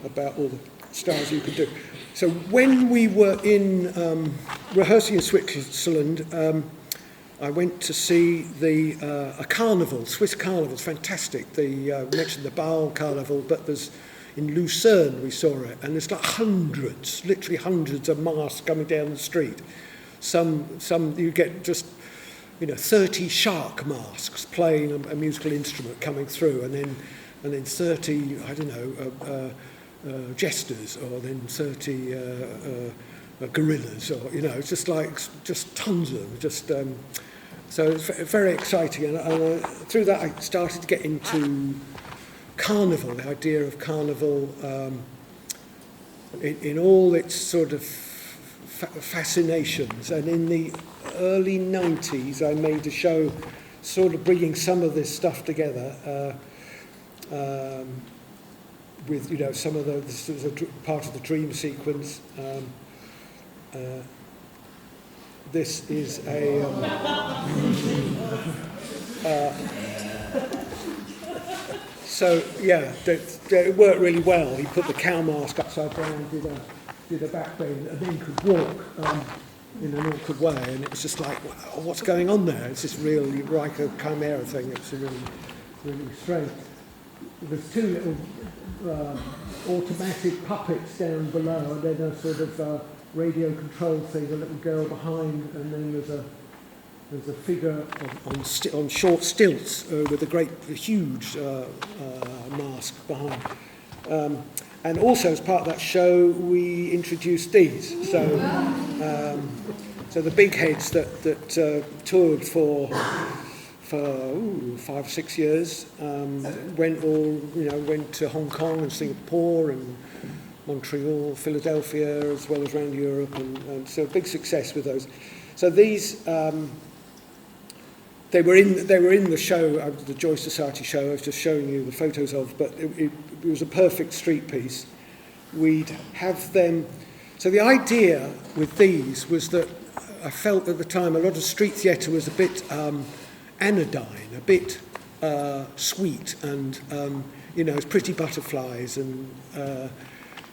about all the styles you could do. So when we were in rehearsing in Switzerland, I went to see a carnival, Swiss carnival. It's fantastic. We mentioned the Baal carnival, but there's in Lucerne we saw it, and there's like literally hundreds of masks coming down the street. Some you get just 30 shark masks playing a musical instrument coming through, and then 30 jesters, or then 30 gorillas, or it's just tons of them. So it's very exciting, and through that I started to get into carnival, the idea of carnival in all its sort of fascinations. And in the early 90s I made a show sort of bringing some of this stuff together with some of this was a part of the dream sequence. This is a so yeah, it worked really well. He put the cow mask upside down, did a back bend, and then could walk in an awkward way, and it was just like, wow, what's going on there? It's this really like a chimera thing. It's really, really strange. There's 2 little automatic puppets down below, and then a sort of radio control thing, a little girl behind, and then there's a figure on short stilts with a huge mask behind. And also, as part of that show, we introduced these. So the big heads that toured for 5 or 6 years went to Hong Kong and Singapore and Montreal, Philadelphia, as well as around Europe, and so big success with those. So these, they were in the show, the Joy Society show I was just showing you the photos of, but it was a perfect street piece. We'd have them. So the idea with these was that I felt at the time a lot of street theatre was a bit anodyne, a bit sweet, and it's pretty butterflies and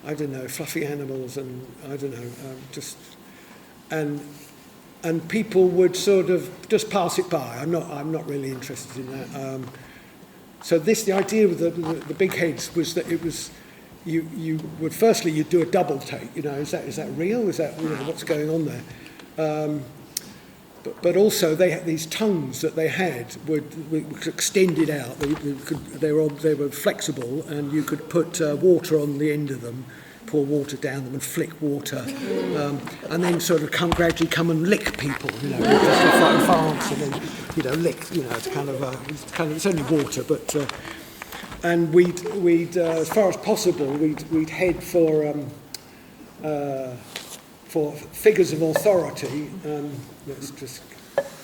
I don't know, fluffy animals, and I don't know, and people would sort of just pass it by. I'm not really interested in that. So the idea with the big heads was that it was. You would firstly you'd do a double take. Is that real? Is that what's going on there? But also they had these tongues that they had were extended out. They were flexible, and you could put water on the end of them, pour water down them, and flick water, and then sort of gradually come and lick people. Just like France, and then lick. It's kind of it's only water, but. And we'd as far as possible, we'd head for figures of authority. Let's just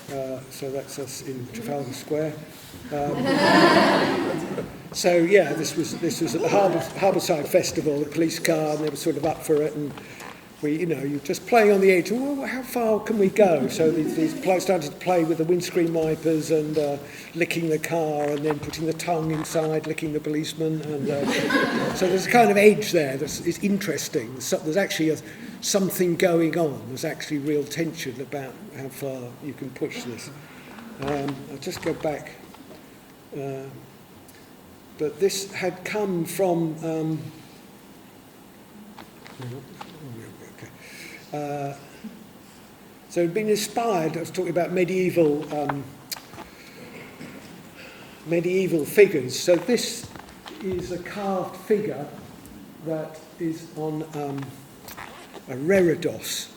so that's us in Trafalgar Square. So yeah, this was at the Harbourside Festival, the police car, and they were sort of up for it, and you're just playing on the edge. Well, how far can we go? So these players started to play with the windscreen wipers and licking the car, and then putting the tongue inside, licking the policeman. And so there's a kind of edge there that's interesting. So there's actually something going on. There's actually real tension about how far you can push this. I'll just go back. But this had come from... so it'd been inspired. I was talking about medieval figures. So this is a carved figure that is on a reredos,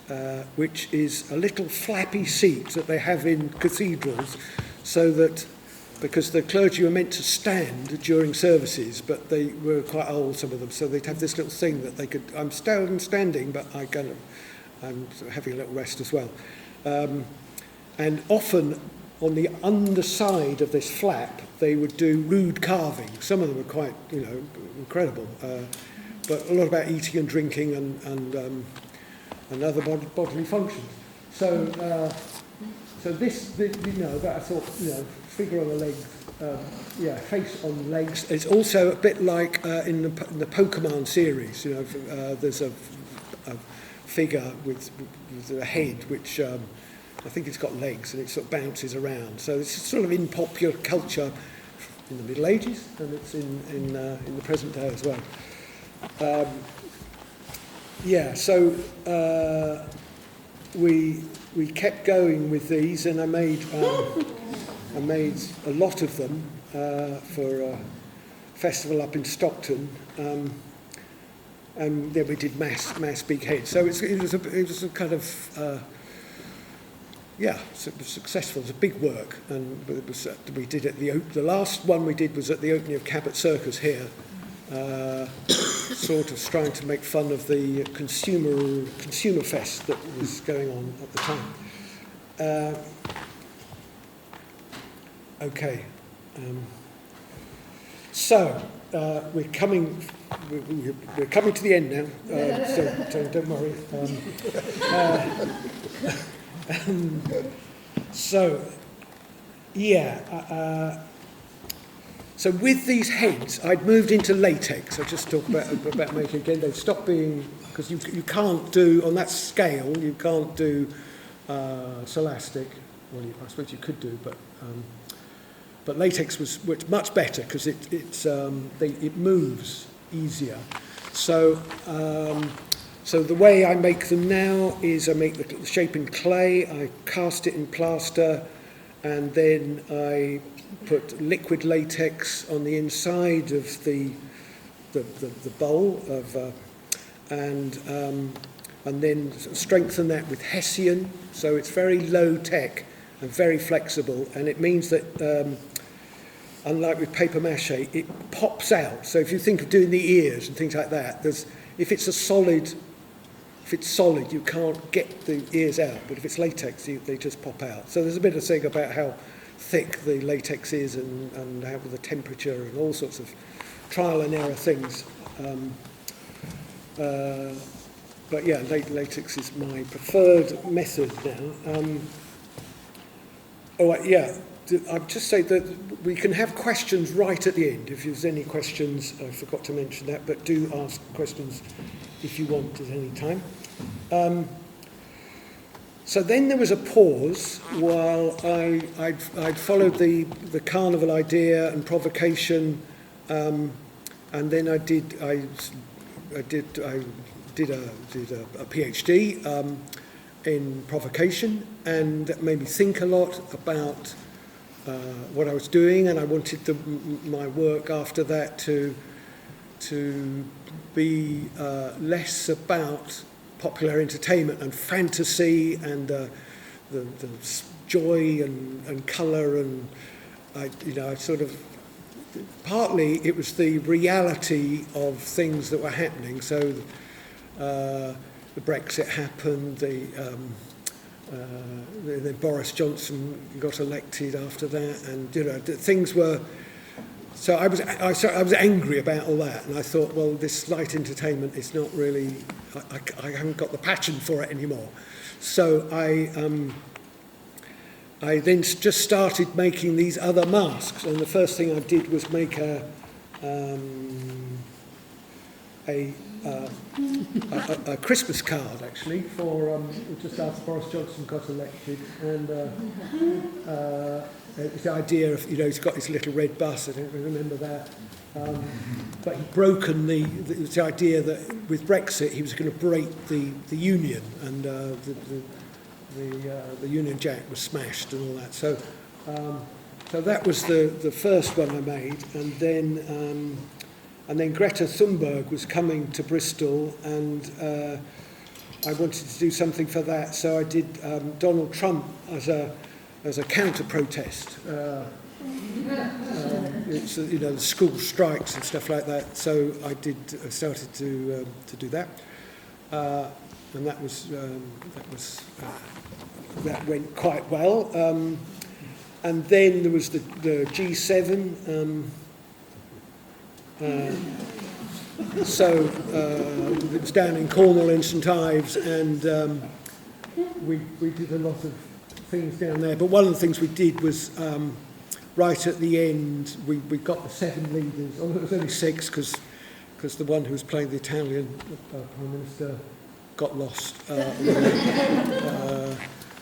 which is a little flappy seat that they have in cathedrals, so that because the clergy were meant to stand during services, but they were quite old, some of them, so they'd have this little thing that they could. I'm standing, but I'm having a little rest as well. And often on the underside of this flap, they would do rude carving. Some of them were quite, incredible. But a lot about eating and drinking and other bodily functions. So this, that I thought, figure on the legs, face on legs. It's also a bit like in the Pokemon series. There's a figure with a head which I think it's got legs, and it sort of bounces around. So it's sort of in popular culture in the Middle Ages, and it's in the present day as well. So we kept going with these, and I made a lot of them for a festival up in Stockton, and then we did mass big heads. So it was a kind of it was successful. It was a big work, and we did it. The last one we did was at the opening of Cabot Circus here. Sort of trying to make fun of the consumer fest that was going on at the time. So we're coming to the end now. So don't worry. So with these heads, I'd moved into latex. I just talked about making again. They've stopped being, because you can't do, on that scale, you can't do Scholastic. Well, I suppose you could do, but latex was much better because it moves easier. So the way I make them now is I make the shape in clay, I cast it in plaster, and then I put liquid latex on the inside of the bowl and then strengthen that with Hessian. So it's very low tech and very flexible, and it means that unlike with paper mache, it pops out. So if you think of doing the ears and things like that, if it's solid, you can't get the ears out. But if it's latex, they just pop out. So there's a bit of thing about how thick the latex is and how the temperature and all sorts of trial and error things. But yeah, latex is my preferred method now. I'd just say that we can have questions right at the end. If there's any questions, I forgot to mention that, but do ask questions if you want at any time. So then there was a pause while I'd followed the carnival idea and provocation, and then I did a PhD in provocation, and that made me think a lot about what I was doing, and I wanted my work after that to be less about popular entertainment and fantasy and the joy and colour, and I sort of partly it was the reality of things that were happening. So the Brexit happened, then Boris Johnson got elected after that, and things were. So I was angry about all that, and I thought, well, this light entertainment is not really. I haven't got the passion for it anymore. So I then just started making these other masks, and the first thing I did was make a Christmas card, actually, for just after Boris Johnson got elected, and it's the idea of, he's got his little red bus, I don't remember that, but he'd broken the idea that with Brexit he was going to break the union, and the Union Jack was smashed and all that. So that was the first one I made, and then Greta Thunberg was coming to Bristol, and I wanted to do something for that, so I did Donald Trump as a counter-protest. It's the school strikes and stuff like that. So I started to do that, and that went quite well. And then there was the G7. So it was down in Cornwall in St Ives, and we did a lot of things down there. But one of the things we did was right at the end, we got the 7 leaders. Oh, it was only 6 because the one who was playing the Italian Prime Minister got lost.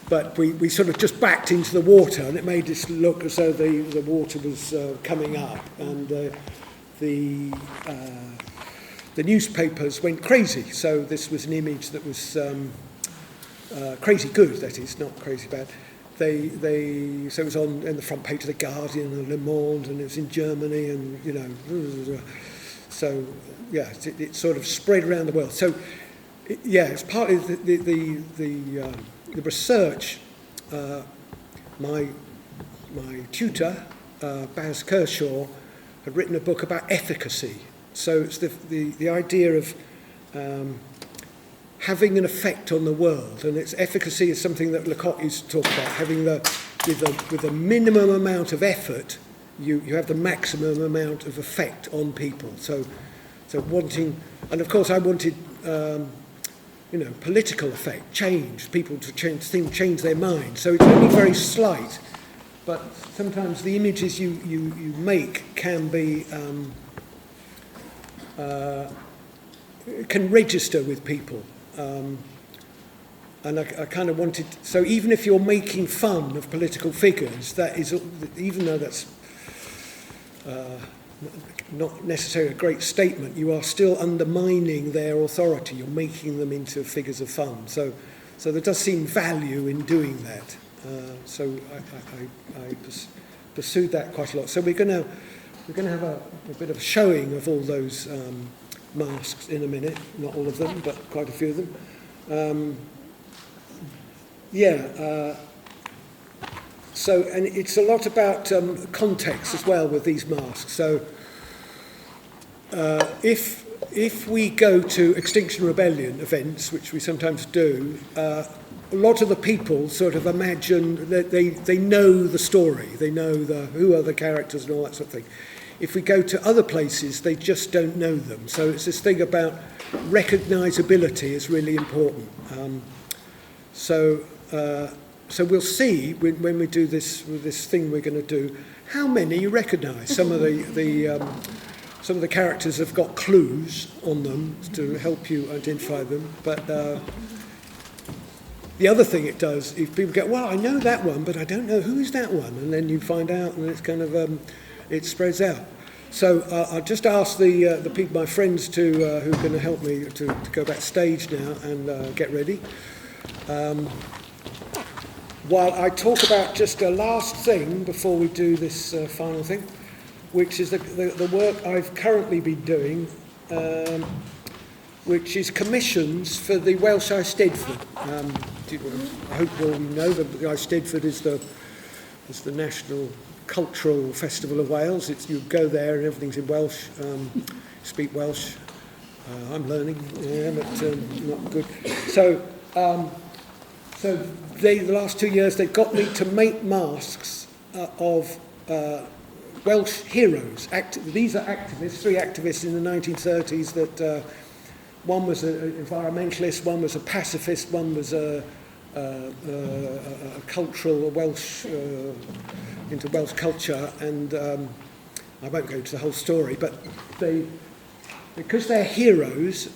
But we sort of just backed into the water, and it made us look as though the water was coming up, and the newspapers went crazy. So this was an image that was crazy good, that is, not crazy bad. So it was on the front page of the Guardian and Le Monde, and it was in Germany, and so yeah, it sort of spread around the world. So it's partly the research. My tutor, Baz Kershaw, had written a book about efficacy. So it's the idea of having an effect on the world, and its efficacy is something that Lecoq used to talk about. Having with a minimum amount of effort, you have the maximum amount of effect on people. So wanting, and of course I wanted political effect, change, people to change their mind. So it's only very slight, but sometimes the images you make can be can register with people. And I kind of wanted, so even if you're making fun of political figures, that is, even though that's not necessarily a great statement, you are still undermining their authority. You're making them into figures of fun. So there does seem value in doing that. So I pursued that quite a lot. So we're going to have a bit of a showing of all those masks in a minute. Not all of them, but quite a few of them. So, and it's a lot about context as well with these masks. So, if we go to Extinction Rebellion events, which we sometimes do, a lot of the people sort of imagine that they know the story, they know who are the characters and all that sort of thing. If we go to other places, they just don't know them. So it's this thing about recognisability is really important. So we'll see when we do this thing we're going to do, how many you recognise. Some of the characters have got clues on them to help you identify them. But the other thing it does, if people go, well, I know that one, but I don't know who is that one, and then you find out, and it's kind of it spreads out. So I'll just ask the people, my friends, who are going to help me to go backstage now and get ready. While I talk about just a last thing before we do this final thing, which is the work I've currently been doing, which is commissions for the Welsh Eisteddfod. I hope you all know that the Eisteddfod is the national cultural festival of Wales. You go there and everything's in Welsh, speak Welsh. I'm learning, but not good. So the last 2 years they've got me to make masks of Welsh heroes. These are activists, 3 activists in the 1930s that one was an environmentalist, one was a pacifist, one was a cultural Welsh, into Welsh culture, and I won't go into the whole story, but because they're heroes,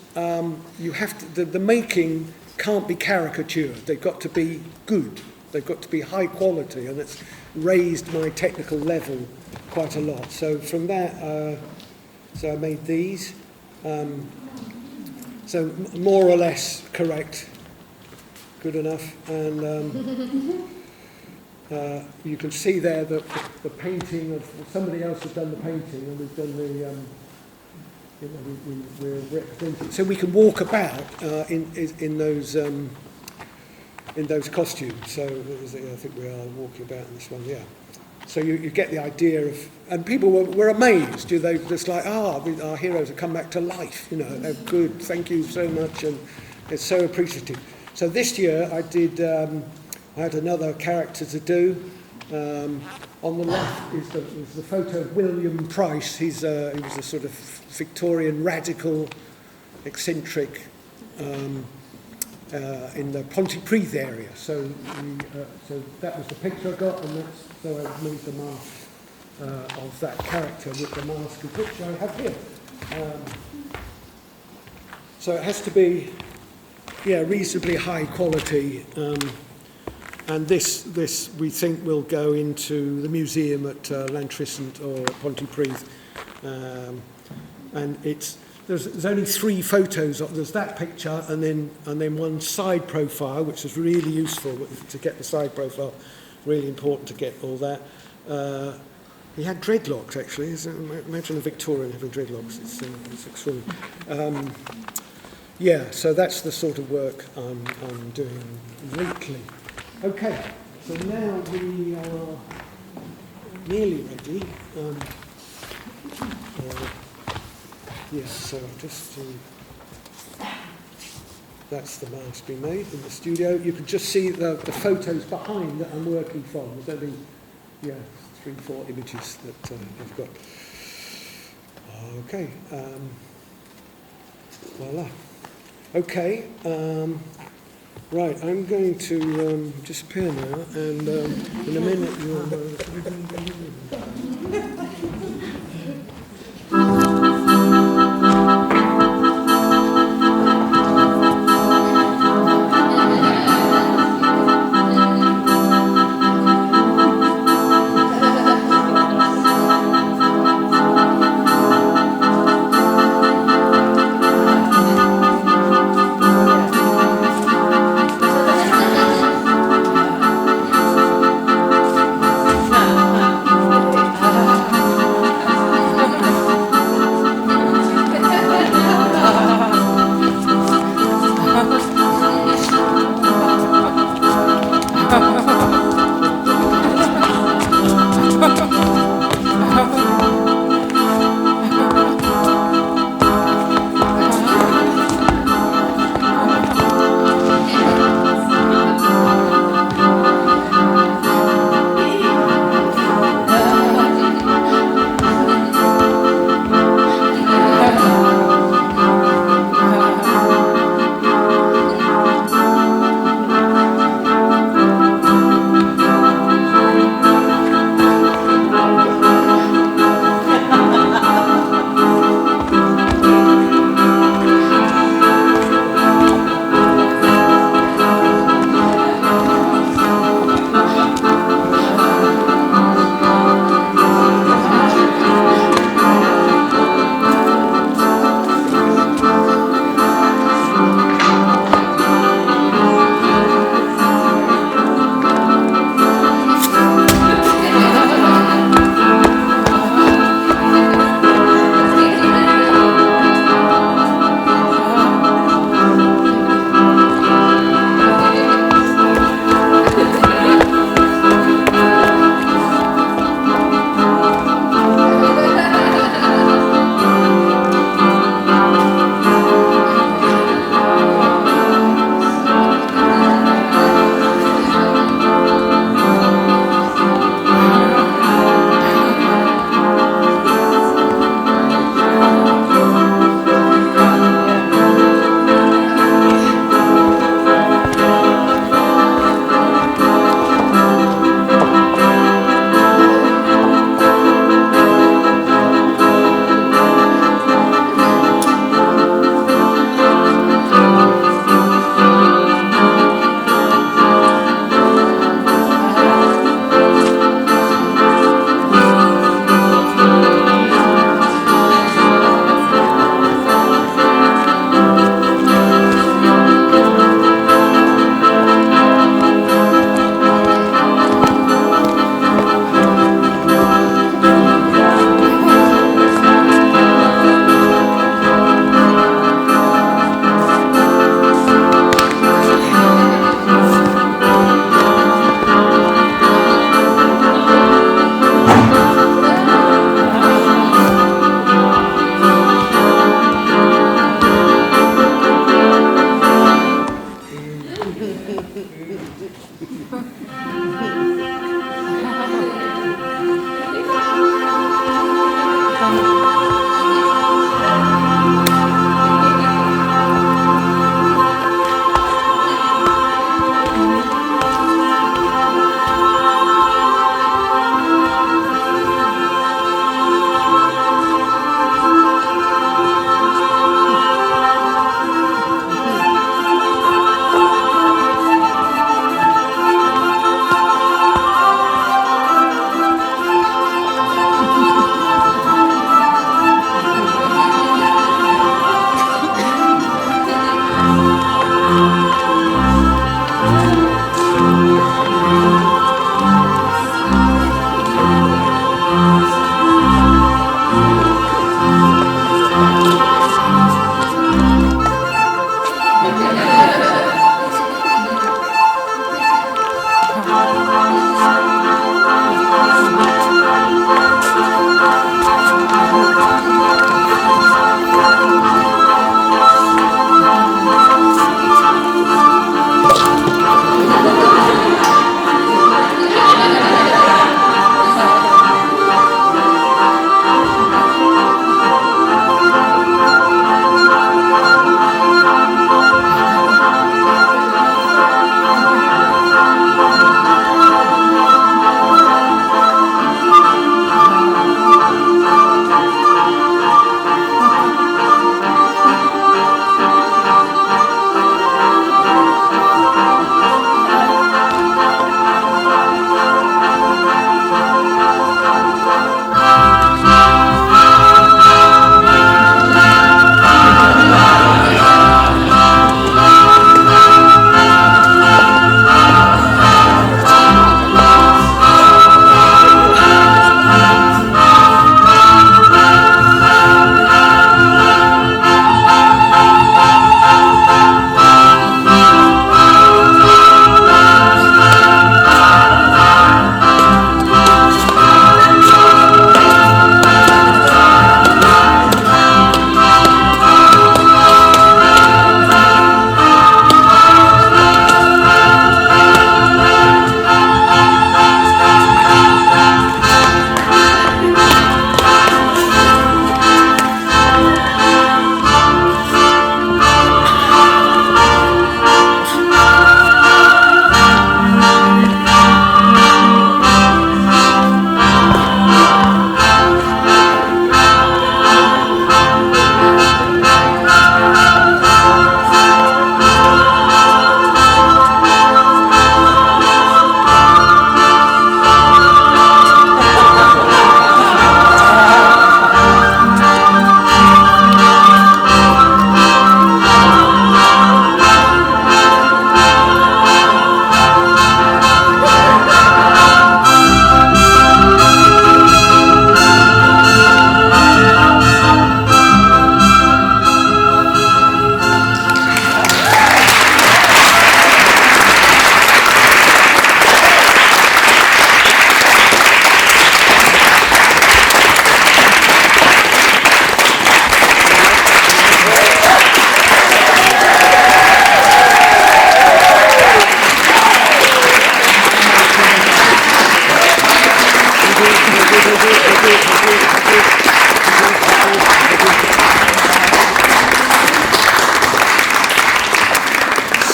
you have to, the making can't be caricatured. They've got to be good. They've got to be high quality, and it's raised my technical level quite a lot. So from that, so I made these. So more or less correct, good enough, and you can see there that the painting of somebody else has done the painting, and we've done the. We're representing, so we can walk about in those costumes. So I think we are walking about in this one, yeah. So you get the idea of, and people were amazed. They just like, our heroes have come back to life. They're good. Thank you so much, and it's so appreciative. So this year I had another character to do. On the left is the photo of William Price. He was a sort of Victorian radical, eccentric in the Pontypridd area. So that was the picture I got, and so I made the mask of that character with the mask of which I have here. So it has to be, reasonably high quality. And this we think will go into the museum at Llantrisant or Pontypridd. And there's only 3 photos. There's that picture, and then one side profile, which is really useful to get the side profile. Really important to get all that. He had dreadlocks, actually. Imagine a Victorian having dreadlocks. It's extraordinary. So that's the sort of work I'm doing lately. Okay, so now we are nearly ready. So just that's the mask being made in the studio. You can just see the photos behind that I'm working from. There's only 3-4 images that I've got. Okay, voila. Okay. Right, I'm going to disappear now, and in a minute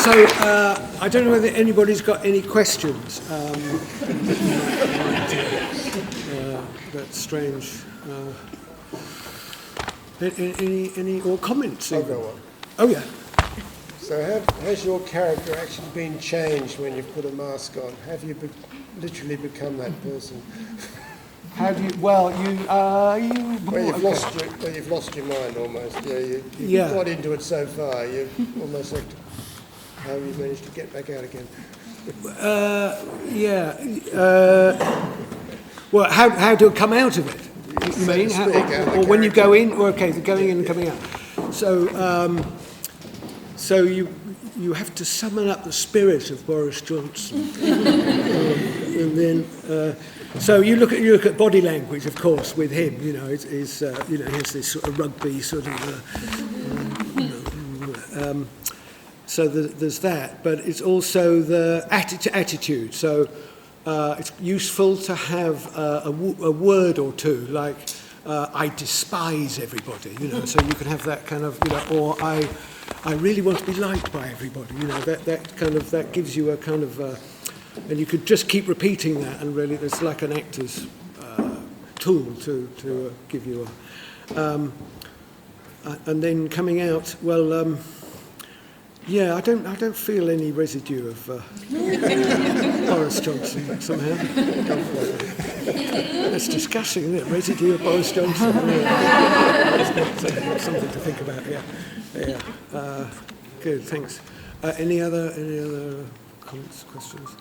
So I don't know whether anybody's got any questions. That's strange. Any or comments? I'll go on. Oh yeah. So has your character actually been changed when you've put a mask on? Have you literally become that person? How do you? Well, You've lost your mind almost. Yeah, you've got into it so far. You almost have to. How have you managed to get back out again? Well, how do I come out of it? You mean? Or when you go in? Or, okay, the going in and coming out. So you have to summon up the spirit of Boris Johnson, and then so you look at body language, of course, with him. You know, he has this sort of rugby sort of. So there's that, but it's also the attitude. So it's useful to have a word or two, like I despise everybody, you know, so you can have that kind of, you know, or I really want to be liked by everybody, you know, that gives you a kind of, and you could just keep repeating that, and really it's like an actor's tool to give you a, and then coming out, well, yeah, I don't feel any residue of Boris Johnson somehow. That's disgusting, isn't it? Residue of Boris Johnson. It's something to think about. Yeah. Good. Thanks. Any other comments, questions?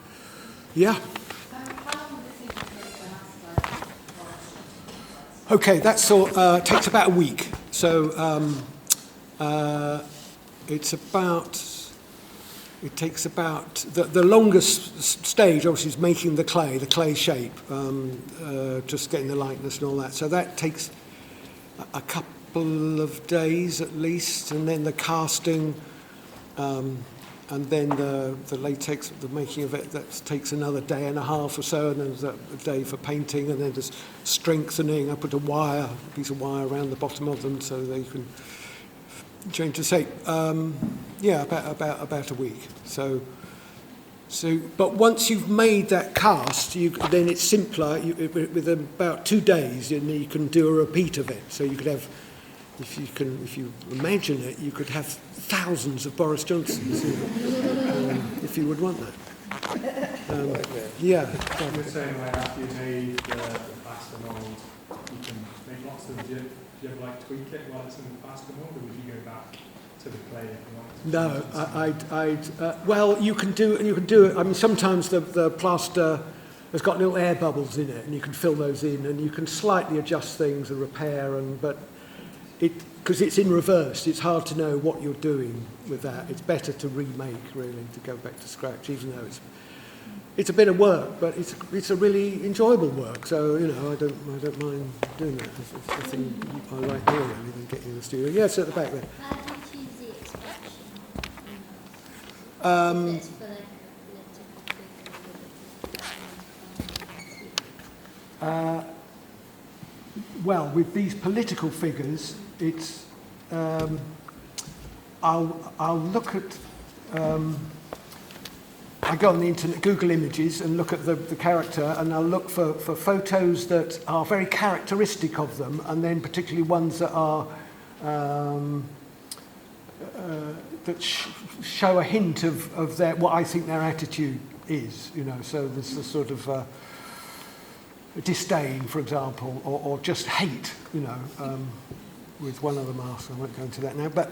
Yeah. Okay, that's all. Takes about a week. So. It takes about, the longest stage obviously is making the clay shape, just getting the likeness and all that. So that takes a couple of days at least, and then the casting, and then the latex, the making of it, that takes another day and a half or so, and then there's a day for painting, and then there's strengthening. I put a piece of wire around the bottom of them so they can change the shape. About a week. So, but once you've made that cast, then it's simpler. With about 2 days, and you can do a repeat of it. So you could have, if you imagine it, you could have thousands of Boris Johnsons, if you would want that. Yeah. You were saying where after you made the plaster mould, you can make lots of. Do you ever like tweak it while it's in the plaster mould, or would you go back to the clay if you wanted to? No, well, you can do it. I mean, sometimes the plaster has got little air bubbles in it, and you can fill those in, and you can slightly adjust things and repair, but because it's in reverse, it's hard to know what you're doing with that. It's better to remake, really, to go back to scratch, even though it's a bit of work, but it's a really enjoyable work. So I don't mind doing that. It's the thing I like more really than getting in the studio. Yes, at the back there. How do you choose the expression? Well, with these political figures, it's I'll look at. I go on the internet, Google Images, and look at the character, and I'll look for photos that are very characteristic of them, and then particularly ones that are that show a hint of their what I think their attitude is. So there's a sort of disdain, for example, or just hate. With one of the masks, I won't go into that now, but.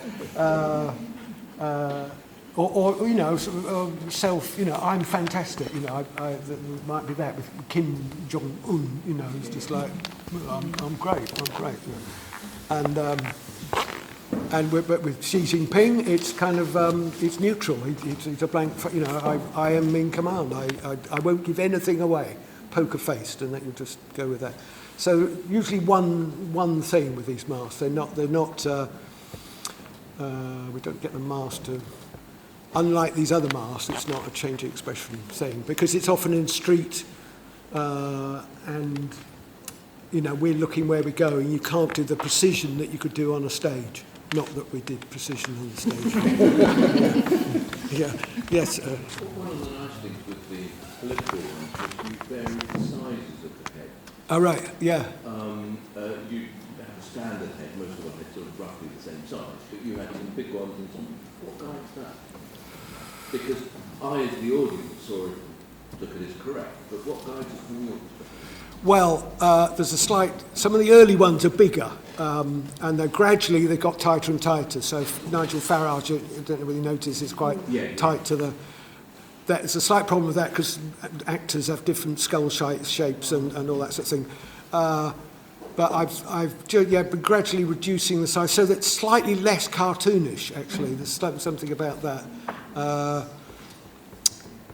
Or sort of self, I'm fantastic, there might be that with Kim Jong-un, it's just like, I'm great. And with Xi Jinping, it's kind of, it's neutral, it's a blank, I am in command, I won't give anything away, poker faced, and then you just go with that. So usually one thing with these masks, they're not, we don't get the mask to, unlike these other masks, it's not a changing expression thing, because it's often in street, and we're looking where we're going. You can't do the precision that you could do on a stage. Not that we did precision on the stage. Yeah. Yes. One of the nice things with the political ones is you vary the sizes of the head. Oh, right. Yeah. You have a standard head, most of our heads are roughly the same size, but you had some big ones and some. What guides that? Because I, as the audience, saw it, look at it as correct, but what guides it from your perspective? Well, there's a slight. Some of the early ones are bigger, and they gradually they got tighter and tighter. So Nigel Farage, I don't know whether you notice, is quite tight to the. There's a slight problem with that because actors have different skull shapes and all that sort of thing. But I've been gradually reducing the size so that it's slightly less cartoonish. Actually, there's something about that.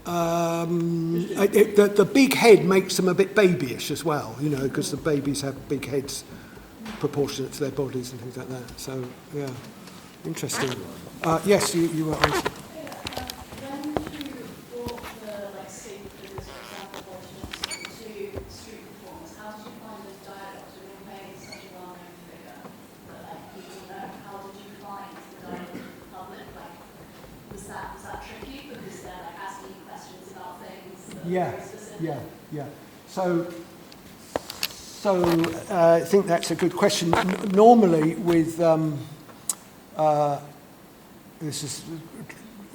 The big head makes them a bit babyish as well, you know, because the babies have big heads proportionate to their bodies and things like that. So, yeah, interesting. Yes, you were on. When you brought the stage figures, for example, to street performance, how did you find those dialogues when you're playing such a well-known figure that people know? How did you find the dialogue with the public? Was that tricky because they're asking you questions about things that are very specific? Yeah. So I think that's a good question. Normally with this is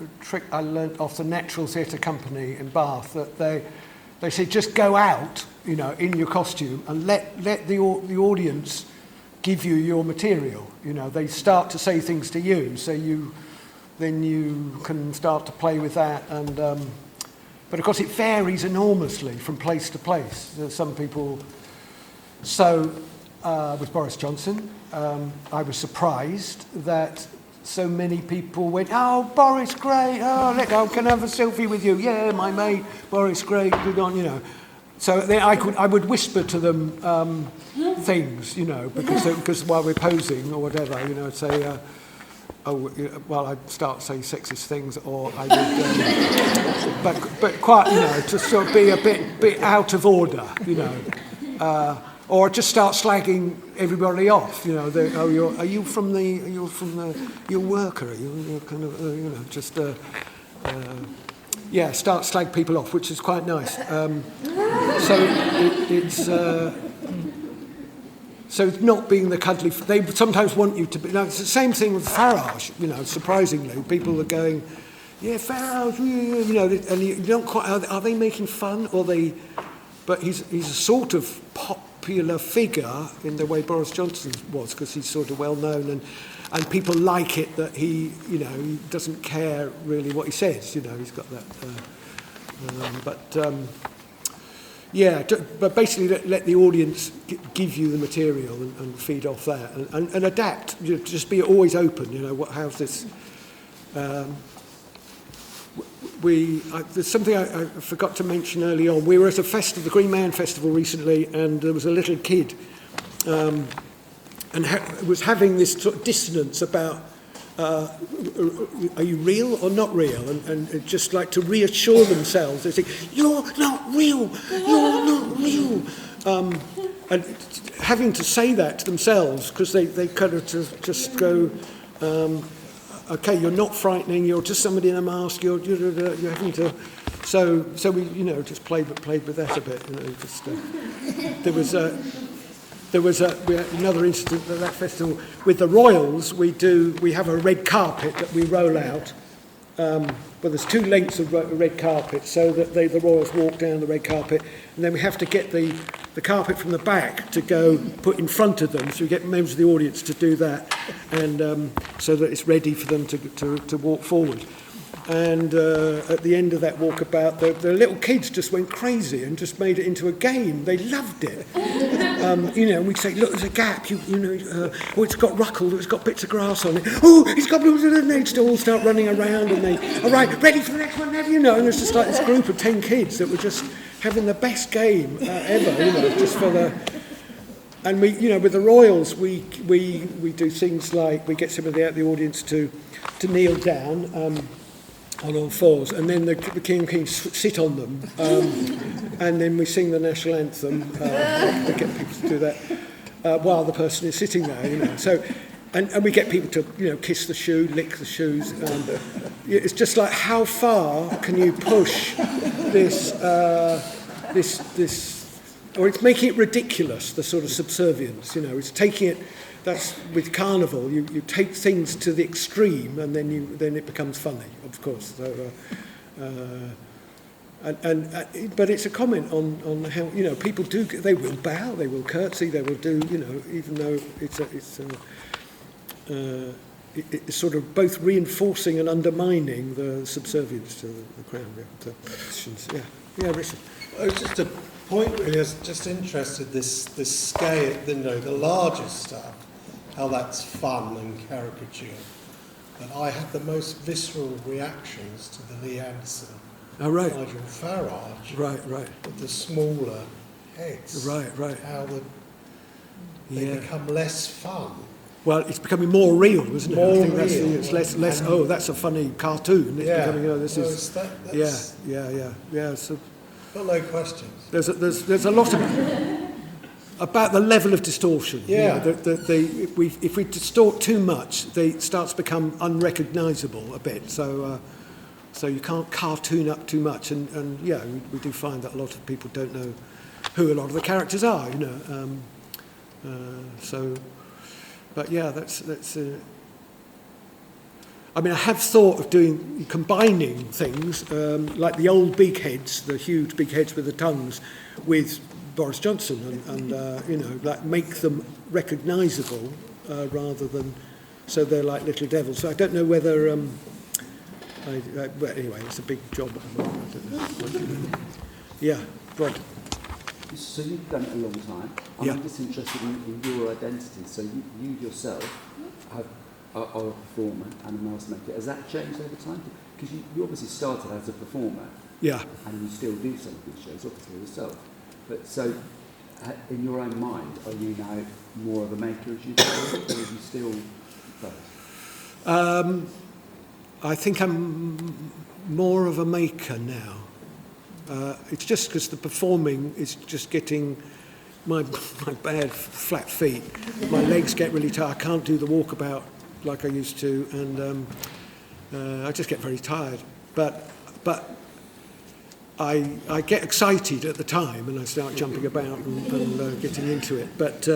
a trick I learnt off the Natural Theatre Company in Bath, that they say just go out, you know, in your costume and let the audience give you your material. You know, they start to say things to you, so then you can start to play with that. And but of course it varies enormously from place to place. There's some people. So with Boris Johnson, I was surprised that so many people went, "Oh, Boris, great! Oh, can I have a selfie with you? Yeah, my mate, Boris, great, good on," you know. So then I would whisper to them things, you know, because while we're posing or whatever, you know, I'd say, I'd start to say sexist things, or I would, but quite, you know, to sort of be a bit out of order, you know. Or just start slagging everybody off, you know. You're a worker, you're kind of, you know, just start slag people off, which is quite nice. So not being the cuddly. They sometimes want you to be. Now it's the same thing with Farage, you know. Surprisingly, people are going, "Yeah, Farage," you know, and you don't quite. Are they making fun, or they? But he's a sort of popular figure in the way Boris Johnson was, because he's sort of well known, and people like it that he, you know, he doesn't care really what he says. You know, he's got that. But basically let the audience give you the material and feed off that and adapt. You know, just be always open. You know, how's this? There's something I forgot to mention early on. We were at a festival, the Green Man Festival recently, and there was a little kid was having this sort of dissonance about are you real or not real? And just like to reassure themselves, they say, "You're not real, you're not real." And having to say that to themselves, because they kind of just go, okay, you're not frightening, you're just somebody in a mask, you're having to. So we, you know, just played with that a bit. You know, just there was another incident at that festival with the Royals. We have a red carpet that we roll out. But there's two lengths of red carpet, so that the Royals walk down the red carpet, and then we have to get the carpet from the back to go put in front of them. So we get members of the audience to do that, and so that it's ready for them to walk forward. And at the end of that walkabout, the little kids just went crazy and just made it into a game. They loved it. You know, we'd say, "Look, there's a gap. You know, it's got ruckle. It's got bits of grass on it. Oh, it's got." And they'd all start running around, and they, "All right, ready for the next one, you know." And it's just like this group of 10 kids that were just having the best game ever. You know, just for the. And we, you know, with the Royals, we do things like we get some of the audience to kneel down. On all fours, and then the King and Queen sit on them, and then we sing the national anthem to get people to do that while the person is sitting there, you know. So and we get people to, you know, kiss the shoe, lick the shoes. It's just like, how far can you push this, or it's making it ridiculous, the sort of subservience, you know, it's taking it, that's with Carnival, you take things to the extreme and then it becomes funny, of course. So, but it's a comment on how, you know, people do, they will bow, they will curtsy, they will do, you know, even though it's sort of both reinforcing and undermining the subservience to the crown. Yeah, Richard. Just a point really, I was just interested, this scale, you know, the larger stuff, how that's fun and caricature. But I had the most visceral reactions to the Lee Anderson, Right. Nigel Farage, Right. with the smaller heads. Right. How they become less fun. Well, it's becoming more real, isn't it? More I think real. it's less. Oh, that's a funny cartoon. It's becoming, you know, this well, is. that's, Yeah. So got no questions. there's a lot about the level of distortion. Yeah. You know, if we distort too much, it starts to become unrecognisable a bit. So you can't cartoon up too much, and we do find that a lot of people don't know who a lot of the characters are. You know, But yeah, that's. I mean, I have thought of combining things like the old big heads, the huge big heads with the tongues, with Boris Johnson, and you know, like make them recognisable rather than so they're like little devils. So I don't know whether. But anyway, it's a big job at the moment. I don't know. Yeah, Rod. So you've done it a long time. I'm just interested in your identity. So you yourself are a performer and a mask maker. Has that changed over time? Because you obviously started as a performer. Yeah. And you still do some of these shows, obviously yourself. But so, in your own mind, are you now more of a maker as you do, or are you still both? I think I'm more of a maker now. It's just because the performing is just getting my bad flat feet. My legs get really tired. I can't do the walkabout like I used to, and I just get very tired. But I get excited at the time, and I start jumping about and getting into it. But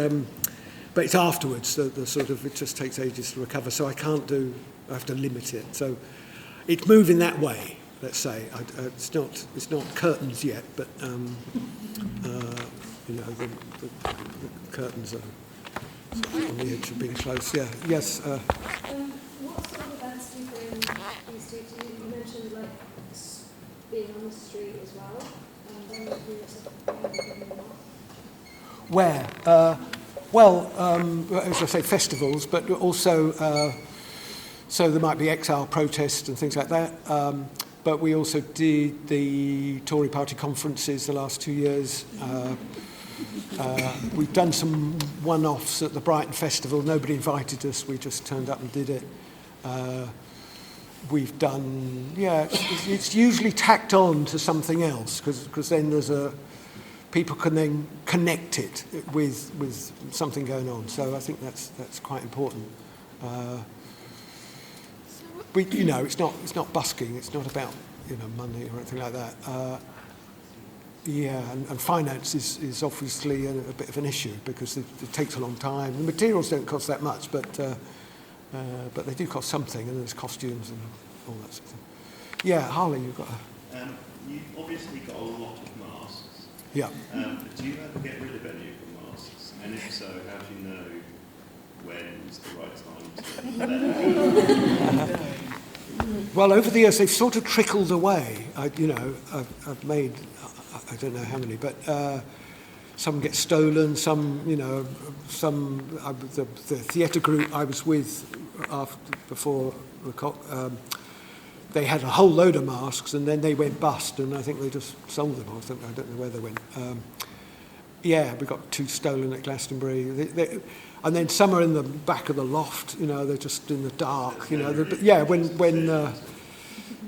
it's afterwards the sort of, it just takes ages to recover. So I have to limit it. So it's moving that way. Let's say it's not curtains yet, but you know, the curtains are on the edge of being closed. Yeah. Yes. What sort of events do you bring these two to? You mentioned like being on the street as well. Where? As I say, festivals, but also so there might be exile protests and things like that. But we also did the Tory party conferences the last 2 years. We've done some one-offs at the Brighton Festival. Nobody invited us. We just turned up and did it. We've done, it's usually tacked on to something else because then people can then connect it with something going on. So I think that's quite important. You know, it's not busking. It's not about, you know, money or anything like that. And finance is obviously a bit of an issue because it takes a long time. The materials don't cost that much, but they do cost something, and there's costumes and all that sort of thing. Yeah, Harley, you've got you've obviously got a lot of masks. Yeah. But do you ever get rid of any of the masks? And if so, how do you know when's the right time to let them go? Well, over the years, they've sort of trickled away. I've made, I don't know how many, but some get stolen, some, you know, the theatre group I was with before they had a whole load of masks, and then they went bust, and I think they just sold them. I don't know where they went. We got 2 stolen at Glastonbury. And then some are in the back of the loft, you know, they're just in the dark, you know.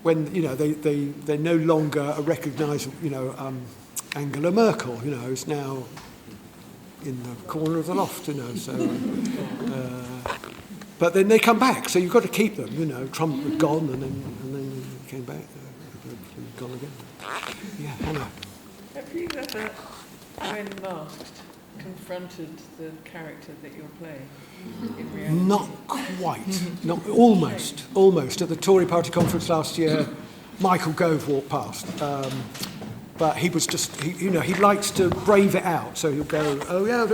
When you know, they're no longer a recognisable, you know, Angela Merkel, you know, is now in the corner of the loft, you know, so, But then they come back, so you've got to keep them. You know, Trump had gone, and then he came back, gone again. Yeah, Hannah. Have you ever, when masked, confronted the character that you're playing in reality? Not quite. Not almost. At the Tory Party conference last year, Michael Gove walked past. But he was just, he likes to brave it out. So he'll go, oh yeah,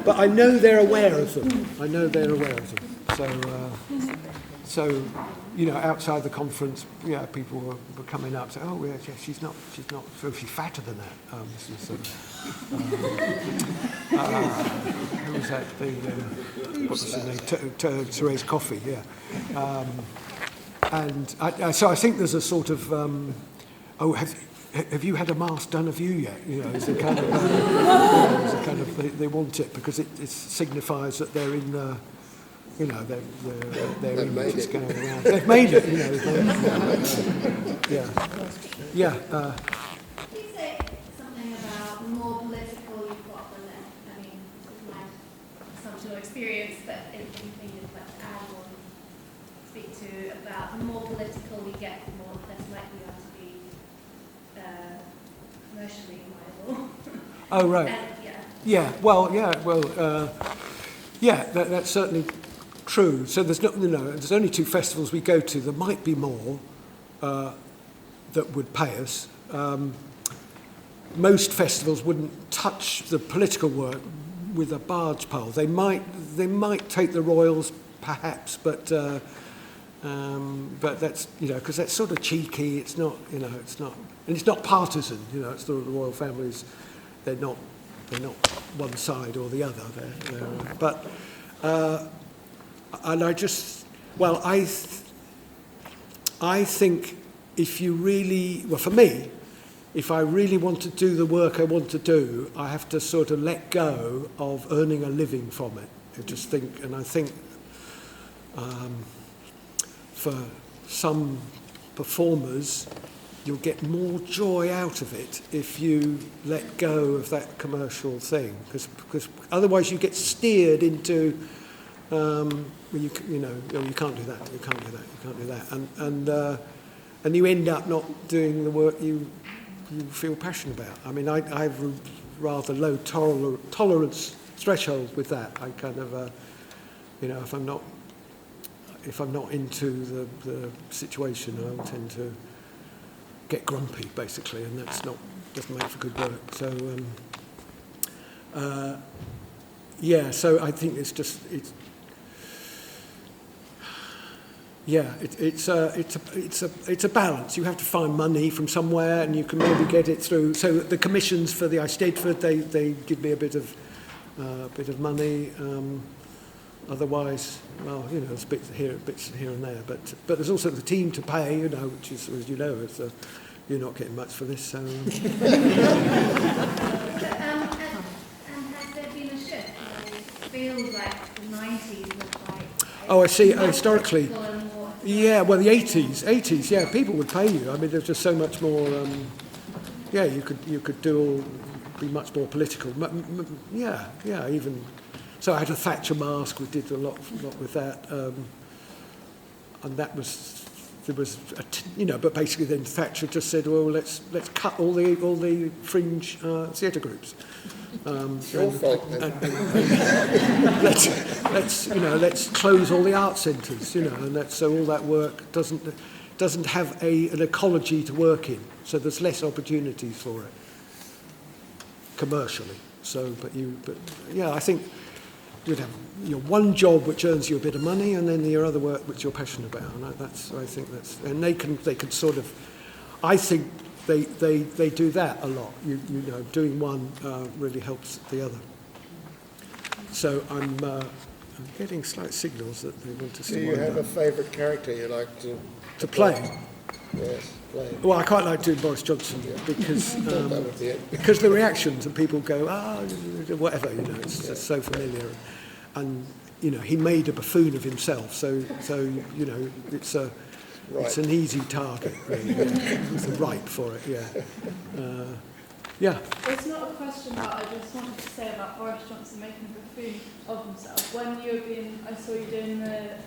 but I know they're aware of them. So, outside the conference, people were coming up saying, oh yeah, she's not, so she's fatter than that. Who was that? What's his name? Therese Coffey, yeah. So I think there's a sort of, have you had a mask done of you yet? It's a kind of, they want it because it signifies that they're in the, their image is going around. They've made it, Yeah. Can you say something about the more political you've got than that? I mean, this is my assumption or experience, but anything you'd like to add or speak to about the more political you get, the more less likely you are to be commercially viable. Oh, right. That's certainly true. So there's only 2 festivals we go to. There might be more that would pay us. Most festivals wouldn't touch the political work with a barge pole. They might take the Royals, perhaps, but that's because that's sort of cheeky. It's not, and it's not partisan. It's the royal families. They're not one side or the other. And I think if you really, for me, if I really want to do the work I want to do, I have to sort of let go of earning a living from it. I think for some performers, you'll get more joy out of it if you let go of that commercial thing, because otherwise you get steered into, you can't do that, and you end up not doing the work you feel passionate about. I mean, I have a rather low tolerance threshold with that. I kind of, if I'm not into the situation, I tend to get grumpy, basically, and doesn't make for good work. So, so I think it's a balance. You have to find money from somewhere, and you can maybe get it through. So the commissions for the Eisteddfod, they give me a bit of money. Otherwise, there's bits here and there. But there's also the team to pay, which is, as you know, you're not getting much for this. So. And has there been a shift? It feels like the 90s were quite... Oh, I see. Historically, yeah. Well, the 80s. Yeah, people would pay you. I mean, there's just so much more. You could be much more political. Even. So I had a Thatcher mask. We did a lot with that, and that was. There was, but basically then Thatcher just said, well, let's cut all the fringe theatre groups. Your fault, then. Let's close all the art centres, and so all that work doesn't have an ecology to work in. So there's less opportunities for it commercially. So, I think you'd have one job which earns you a bit of money, and then your other work which you're passionate about. And and they could sort of, I think they do that a lot. Doing one really helps the other. So I'm getting slight signals that they want to see. Do you have a favourite character you like to play? Yes, play. Well, I quite like doing Boris Johnson because the reactions and people go, whatever, it's just so familiar, and he made a buffoon of himself, so it's an easy target, really. It's ripe for it, Yeah. It's not a question, but I just wanted to say about Boris Johnson making a buffoon of himself. When you were being, I saw you doing the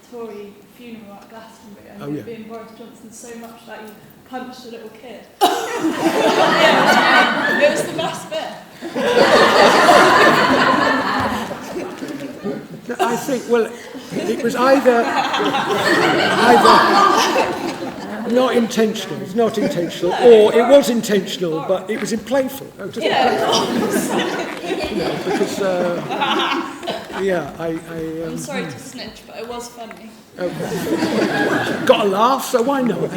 Tory funeral at Glastonbury, and you were being Boris Johnson so much that you punched a little kid. Yeah, it was the best bit. I think, well, it was either not intentional, it's not intentional, or it was intentional, but it was in playful. Because, I'm sorry to snitch, but it was funny. Okay. Got a laugh, so why not?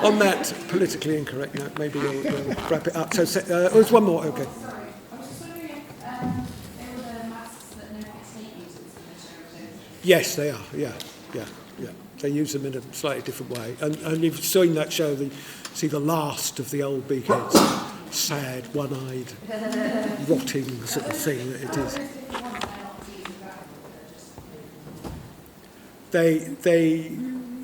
On that politically incorrect note, maybe we'll wrap it up. So, there's one more, okay. Sorry, I was just wondering if they were the masks that no cascade uses in the show. Yes, they are, yeah. They use them in a slightly different way. And you've seen that show, see the last of the old beakheads, sad, one-eyed, rotting sort of thing that it is.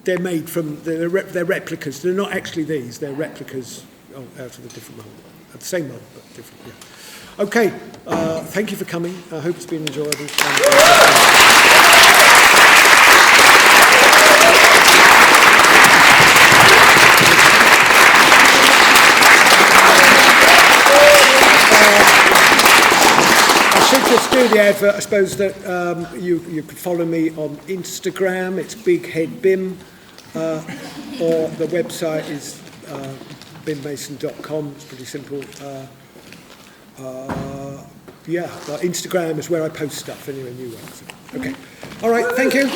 They're made from, they're replicas. They're not actually these, they're replicas out of the different mould. The same mould, but different, yeah. Okay, thank you for coming. I hope it's been enjoyable. I should just do the advert. I suppose that you could follow me on Instagram. It's BigHeadBim, or the website is bimmason.com. It's pretty simple. But Instagram is where I post stuff anyway, new ones. Okay. All right. Thank you.